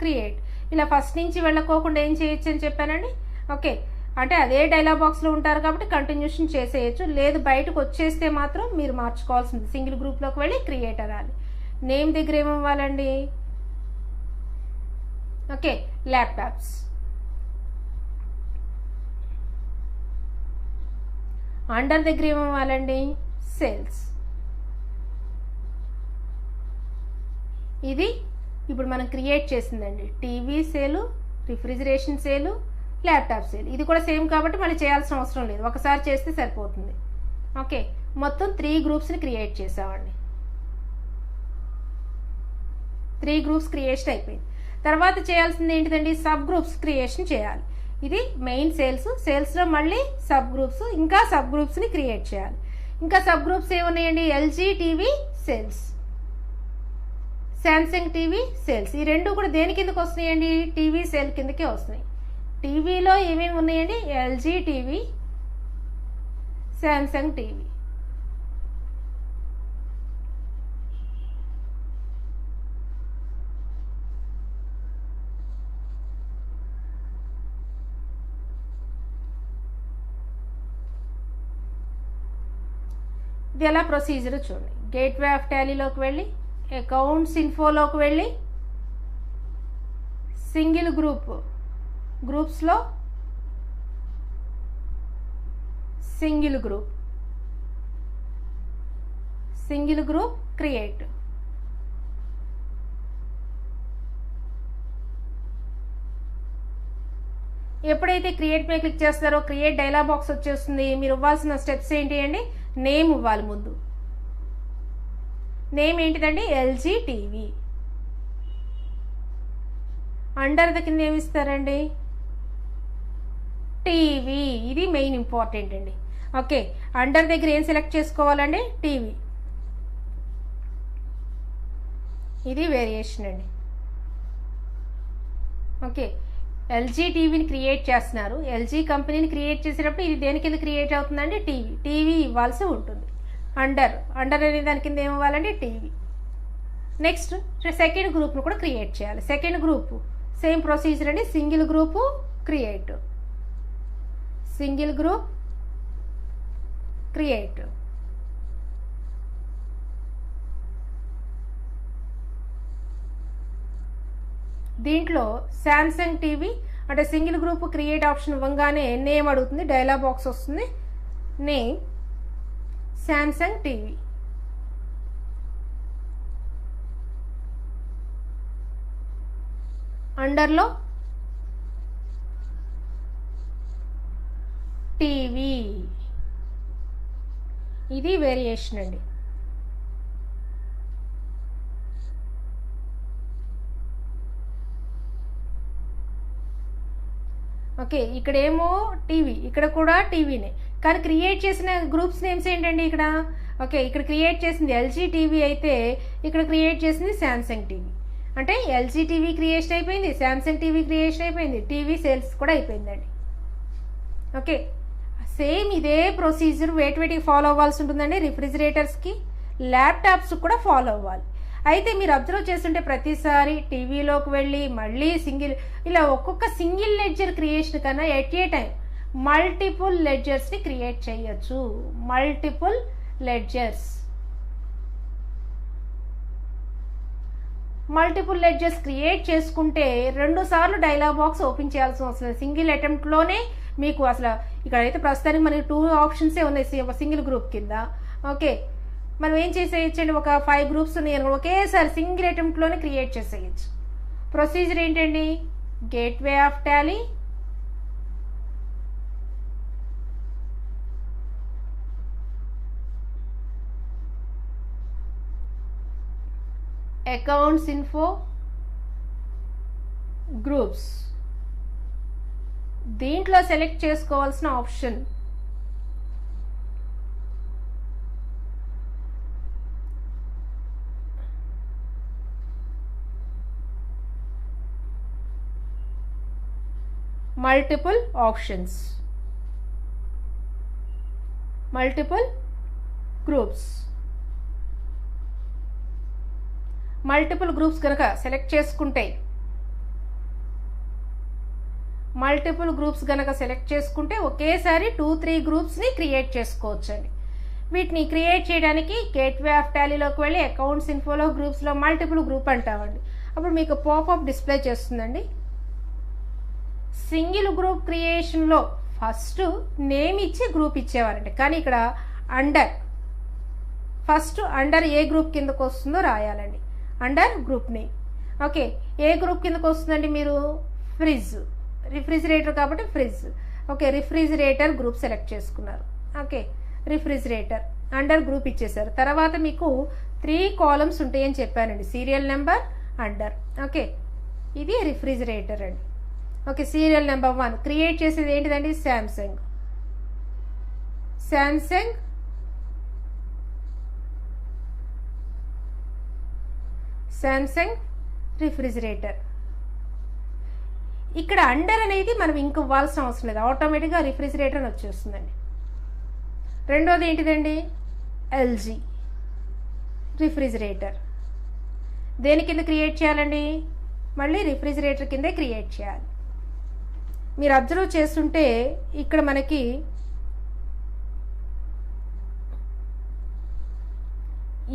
create. ఇలా ఫస్ట్ నుంచి వెళ్ళకోకుండా ఏం చేయొచ్చు అని చెప్పానండి. ఓకే, అంటే అదే డైలాగ్ బాక్స్లో ఉంటారు కాబట్టి కంటిన్యూషన్ చేసేయచ్చు. లేదు బయటకు వచ్చేస్తే మాత్రం మీరు మార్చుకోవాల్సింది. సింగిల్ గ్రూప్లోకి వెళ్ళి క్రియేట్ అనాలి. నేమ్ దగ్గర ఏమివ్వాలండి? Okay, laptops. అండర్ దగ్గర ఏమివ్వాలండి? సేల్స్. ఇది ఇప్పుడు మనం క్రియేట్ చేసిందండి. టీవీ సేలు, రిఫ్రిజిరేషన్ సేలు, ల్యాప్టాప్ సేల్. ఇది కూడా సేమ్ కాబట్టి మళ్ళీ చేయాల్సిన అవసరం లేదు. ఒకసారి చేస్తే సరిపోతుంది. ఓకే, మొత్తం 3 గ్రూప్స్ని క్రియేట్ చేసామండి. 3 గ్రూప్స్ క్రియేషన్ అయిపోయింది. తర్వాత చేయాల్సింది ఏంటిదండి, సబ్ గ్రూప్స్ క్రియేషన్ చేయాలి. ఇది మెయిన్ సేల్స్లో మళ్ళీ సబ్ గ్రూప్స్, ఇంకా సబ్ గ్రూప్స్ని క్రియేట్ చేయాలి. ఇంకా సబ్ గ్రూప్స్ ఏమున్నాయండి, LG TV sales, Samsung TV sales. ఈ రెండు కూడా దేని కిందకి వస్తున్నాయండి, టీవీ సేల్ కిందకే వస్తున్నాయి. టీవీలో ఏమేమి ఉన్నాయండి, ఎల్జీ టీవీ, శాంసంగ్ టీవీ. ఇది ఎలా ప్రొసీజర్ చూడండి. గేట్వే ఆఫ్ టాలీలోకి వెళ్ళి, అకౌంట్స్ ఇన్ఫోలోకి వెళ్ళి, సింగిల్ గ్రూప్స్లో సింగిల్ గ్రూప్ క్రియేట్. ఎప్పుడైతే క్రియేట్ మీద క్లిక్ చేస్తారో క్రియేట్ డైలాగ్ బాక్స్ వచ్చేస్తుంది. మీరు ఇవ్వాల్సిన స్టెప్స్ ఏంటి అండి, నేమ్ ఇవ్వాలి. ముందు నేమ్ ఏంటిదండి, ఎల్జీ టీవీ. అండర్ ద కింద ఏమి ఇస్తారండి, టీవీ. ఇది మెయిన్ ఇంపార్టెంట్ అండి. ఓకే, అండర్ దగ్గర ఏం సెలెక్ట్ చేసుకోవాలండి, టీవీ. ఇది వేరియేషన్ అండి. ఓకే, ఎల్జీ టీవీని క్రియేట్ చేస్తున్నారు. ఎల్జీ కంపెనీని క్రియేట్ చేసేటప్పుడు ఇది దేని కింద క్రియేట్ అవుతుందండి, టీవీ ఇవ్వాల్సి ఉంటుంది. అండర్ అనే దాని కింద ఏమి ఇవ్వాలండి, టీవీ. నెక్స్ట్ సెకండ్ గ్రూప్ను కూడా క్రియేట్ చేయాలి. సెకండ్ గ్రూప్ సేమ్ ప్రొసీజర్ అండి, సింగిల్ గ్రూప్ క్రియేట్. దీంట్లో శాంసంగ్ టీవీ అంటే సింగిల్ గ్రూప్ క్రియేట్ ఆప్షన్ ఇవ్వగానే నేమ్ అడుగుతుంది, డైలాగ్ బాక్స్ వస్తుంది. Name Samsung TV. అండర్లో టీవీ. ఇది వేరియేషన్ అండి. ఓకే, ఇక్కడేమో టీవీ, ఇక్కడ కూడా టీవీనే, కానీ క్రియేట్ చేసిన గ్రూప్స్ నేమ్స్ ఏంటండి ఇక్కడ. ఓకే, ఇక్కడ క్రియేట్ చేసింది ఎల్జీ టీవీ అయితే ఇక్కడ క్రియేట్ చేసింది శాంసంగ్ టీవీ. అంటే ఎల్జీ టీవీ క్రియేషన్ అయిపోయింది, శాంసంగ్ టీవీ క్రియేషన్ అయిపోయింది, టీవీ సేల్స్ కూడా అయిపోయిందండి. ఓకే, సేమ్ ఇదే ప్రొసీజర్ వేటికి ఫాలో అవ్వాల్సి ఉంటుందండి. రిఫ్రిజిరేటర్స్కి, ల్యాప్టాప్స్కి కూడా ఫాలో అవ్వాలి. అయితే మీరు అబ్జర్వ్ చేస్తుంటే ప్రతిసారి టీవీలోకి వెళ్ళి మళ్ళీ ఇలా ఒక్కొక్క సింగిల్ లెడ్జర్ క్రియేషన్ కన్నా ఎట్ ఏ టైం మల్టిపుల్ లెడ్జర్స్ని క్రియేట్ చేయొచ్చు. మల్టిపుల్ లెడ్జర్స్ క్రియేట్ చేసుకుంటే 2 సార్లు డైలాగ్ బాక్స్ ఓపెన్ చేయాల్సి వస్తుంది. సింగిల్ అటెంప్ట్లోనే మీకు అసలు ఇక్కడైతే ప్రస్తుతానికి మనకి 2 ఆప్షన్సే ఉన్నాయి సింగిల్ గ్రూప్ కింద. ఓకే, మనం ఏం చేసేయచ్చండి, ఒక 5 గ్రూప్స్ ఉన్నాయి ఒకేసారి సింగిల్ అటెంప్ట్లోనే క్రియేట్ చేసేయచ్చు. ప్రొసీజర్ ఏంటండి, gateway of Tally, accounts info, groups. దీంట్లో సెలెక్ట్ చేసుకోవాల్సిన option multiple options, multiple groups. Multiple groups కనుక సెలెక్ట్ చేసుకుంటే ఒకేసారి 2-3 గ్రూప్స్ని క్రియేట్ చేసుకోవచ్చండి. వీటిని క్రియేట్ చేయడానికి గేట్వే ఆఫ్ టాలీలోకి వెళ్ళి అకౌంట్స్ ఇన్ఫోలో గ్రూప్స్లో మల్టిపుల్ గ్రూప్ అంటామండి. అప్పుడు మీకు పాపప్ డిస్ప్లే చేస్తుందండి. సింగిల్ గ్రూప్ క్రియేషన్లో ఫస్ట్ నేమ్ ఇచ్చి గ్రూప్ ఇచ్చేవారండి, కానీ ఇక్కడ ఫస్ట్ అండర్ ఏ గ్రూప్ కిందకు వస్తుందో రాయాలండి, అండర్ గ్రూప్ నేమ్. ఓకే, ఏ గ్రూప్ కిందకు వస్తుందండి, మీరు రిఫ్రిజిరేటర్ కాబట్టి fridge. Okay, refrigerator group select చేసుకున్నారు. ఓకే, రిఫ్రిజిరేటర్ అండర్ గ్రూప్ ఇచ్చేసారు. తర్వాత మీకు 3 కాలమ్స్ ఉంటాయని చెప్పానండి, సీరియల్ నెంబర్ అండర్. ఓకే, ఇది రిఫ్రిజిరేటర్ అండి. ఓకే, సీరియల్ నెంబర్ 1 క్రియేట్ చేసేది ఏంటిదండి, శాంసంగ్ రిఫ్రిజిరేటర్. ఇక్కడ అండర్ అనేది మనం ఇంక ఇవ్వాల్సిన అవసరం లేదు, ఆటోమేటిక్గా రిఫ్రిజిరేటర్ అని వచ్చేస్తుందండి. రెండోది ఏంటిదండి, ఎల్జీ రిఫ్రిజిరేటర్. దేని కింద క్రియేట్ చేయాలండి, మళ్ళీ రిఫ్రిజిరేటర్ కిందే క్రియేట్ చేయాలి. మీరు అబ్జర్వ్ చేస్తుంటే ఇక్కడ మనకి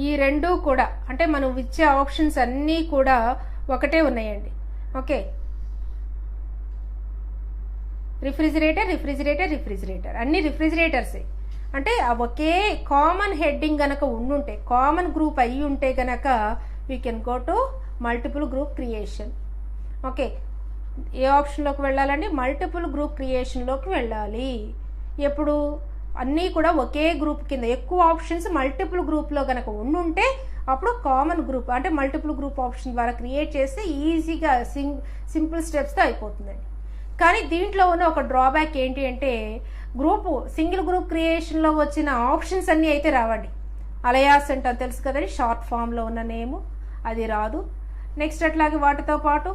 ఈ రెండు కూడా అంటే మనం ఇచ్చే ఆప్షన్స్ అన్నీ కూడా ఒకటే ఉన్నాయండి. ఓకే, రిఫ్రిజిరేటర్ అన్ని రిఫ్రిజిరేటర్సే. అంటే ఒకే కామన్ హెడ్డింగ్ గనక ఉండుంటే, కామన్ గ్రూప్ అయ్యి ఉంటే గనక we can go to multiple group creation. Okay, ఏ ఆప్షన్లోకి వెళ్ళాలండి, మల్టిపుల్ గ్రూప్ క్రియేషన్లోకి వెళ్ళాలి. ఎప్పుడు అన్నీ కూడా ఒకే గ్రూప్ కింద, ఎక్కువ ఆప్షన్స్ మల్టిపుల్ గ్రూప్లో కనుక ఉండుంటే అప్పుడు కామన్ గ్రూప్ అంటే మల్టిపుల్ గ్రూప్ ఆప్షన్ ద్వారా క్రియేట్ చేస్తే ఈజీగా సింపుల్ స్టెప్స్తో అయిపోతుందండి. కానీ దీంట్లో ఉన్న ఒక డ్రాబ్యాక్ ఏంటి అంటే, సింగిల్ గ్రూప్ క్రియేషన్లో వచ్చిన ఆప్షన్స్ అన్నీ అయితే రావండి. అలయాస్ అంటే తెలుసు కదండి, షార్ట్ ఫామ్లో ఉన్న నేము, అది రాదు. నెక్స్ట్ అట్లాగే వాటితో పాటు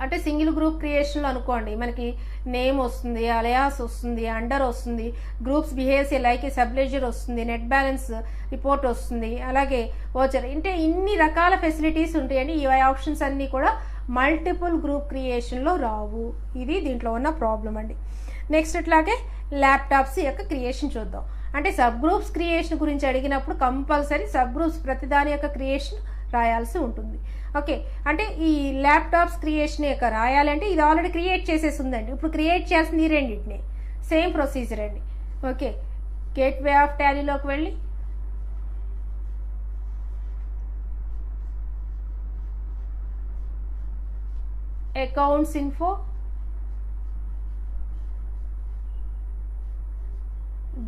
అంటే సింగిల్ గ్రూప్ క్రియేషన్లో అనుకోండి, మనకి నేమ్ వస్తుంది, అలయాస్ వస్తుంది, అండర్ వస్తుంది, గ్రూప్స్ బిహేవ్స్ లైక్ సబ్లెజర్ వస్తుంది, నెట్ బ్యాలెన్స్ రిపోర్ట్ వస్తుంది, అలాగే ఓచర్. అంటే ఇన్ని రకాల ఫెసిలిటీస్ ఉంటాయండి. ఈ ఆప్షన్స్ అన్నీ కూడా మల్టిపుల్ గ్రూప్ క్రియేషన్లో రావు. ఇది దీంట్లో ఉన్న ప్రాబ్లం అండి. నెక్స్ట్ అట్లాగే ల్యాప్టాప్స్ యొక్క క్రియేషన్ చూద్దాం. అంటే సబ్ గ్రూప్స్ క్రియేషన్ గురించి అడిగినప్పుడు కంపల్సరీ సబ్ గ్రూప్స్ ప్రతిదాని యొక్క క్రియేషన్ రాయాల్సి ఉంటుంది. ఓకే, అంటే ఈ ల్యాప్టాప్స్ క్రియేషన్ యొక్క రాయాలంటే ఇది ఆల్రెడీ క్రియేట్ చేసేసి ఉందండి. ఇప్పుడు క్రియేట్ చేస్తుంది ఈ రెండింటిని, సేమ్ ప్రొసీజర్ అండి. ఓకే, గేట్వే ఆఫ్ టాలీలోకి వెళ్ళి అకౌంట్స్ ఇన్ఫో,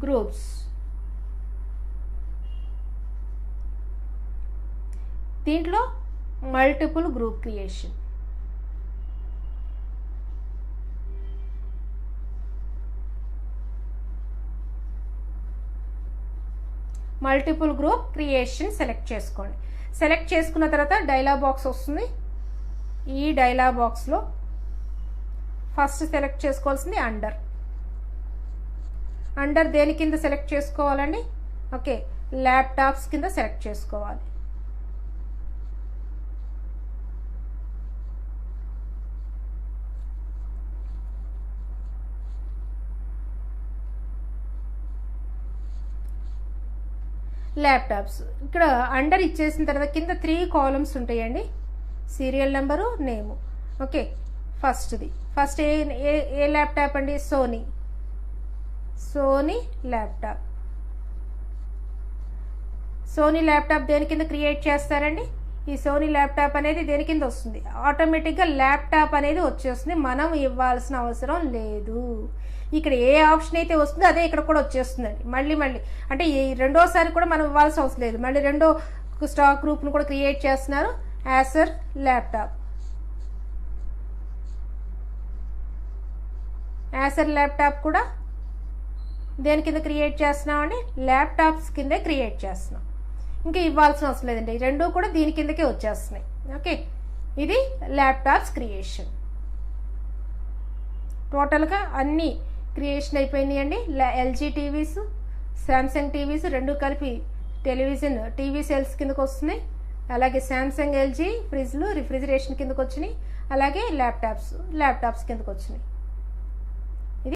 గ్రూప్స్. దీంట్లో multiple group creation, multiple group creation select చేసుకోండి. సెలెక్ట్ చేసుకున్న తర్వాత డైలాగ్ బాక్స్ వస్తుంది. ఈ డైలాగ్ బాక్స్లో ఫస్ట్ సెలెక్ట్ చేసుకోవాల్సింది అండర్. అండర్ దేని కింద సెలెక్ట్ చేసుకోవాలండి, ఓకే, ల్యాప్టాప్స్ కింద సెలెక్ట్ చేసుకోవాలి. ల్యాప్టాప్స్ ఇక్కడ అండర్ ఇచ్చేసిన తర్వాత కింద 3 కాలమ్స్ ఉంటాయండి, సీరియల్ నెంబరు, నేము. ఓకే, ఫస్ట్ ఏ ల్యాప్టాప్ అండి, సోనీ ల్యాప్టాప్. సోనీ ల్యాప్టాప్ దేని కింద క్రియేట్ చేస్తారండి, ఈ సోనీ ల్యాప్టాప్ అనేది దేని కింద వస్తుంది, ఆటోమేటిక్గా ల్యాప్టాప్ అనేది వచ్చేస్తుంది, మనం ఇవ్వాల్సిన అవసరం లేదు. ఇక్కడ ఏ ఆప్షన్ అయితే వస్తుందో అదే ఇక్కడ కూడా వచ్చేస్తుందండి. మళ్ళీ అంటే ఈ రెండోసారి కూడా మనం ఇవ్వాల్సిన అవసరం లేదు. మళ్ళీ రెండో స్టాక్ గ్రూప్ను కూడా క్రియేట్ చేస్తున్నారు, యాసర్ ల్యాప్టాప్. యాసర్ ల్యాప్టాప్ కూడా దేని కింద క్రియేట్ చేస్తున్నామండి, ల్యాప్టాప్స్ కిందే క్రియేట్ చేస్తున్నాం. ఇంకా ఇవ్వాల్సిన అవసరం లేదండి, రెండు కూడా దీని కిందకే వచ్చేస్తున్నాయి. ఓకే, ఇది ల్యాప్టాప్స్ క్రియేషన్. టోటల్గా అన్ని క్రియేషన్ అయిపోయినాయండి. ఎల్జీ టీవీస్, శాంసంగ్ టీవీస్ రెండు కలిపి టెలివిజన్ టీవీ సేల్స్ కిందకు వస్తున్నాయి. అలాగే శాంసంగ్ ఎల్జీ ఫ్రిడ్జ్లు రిఫ్రిజిరేషన్ కిందకు వచ్చినాయి. అలాగే ల్యాప్టాప్స్ కిందకు వచ్చినాయి.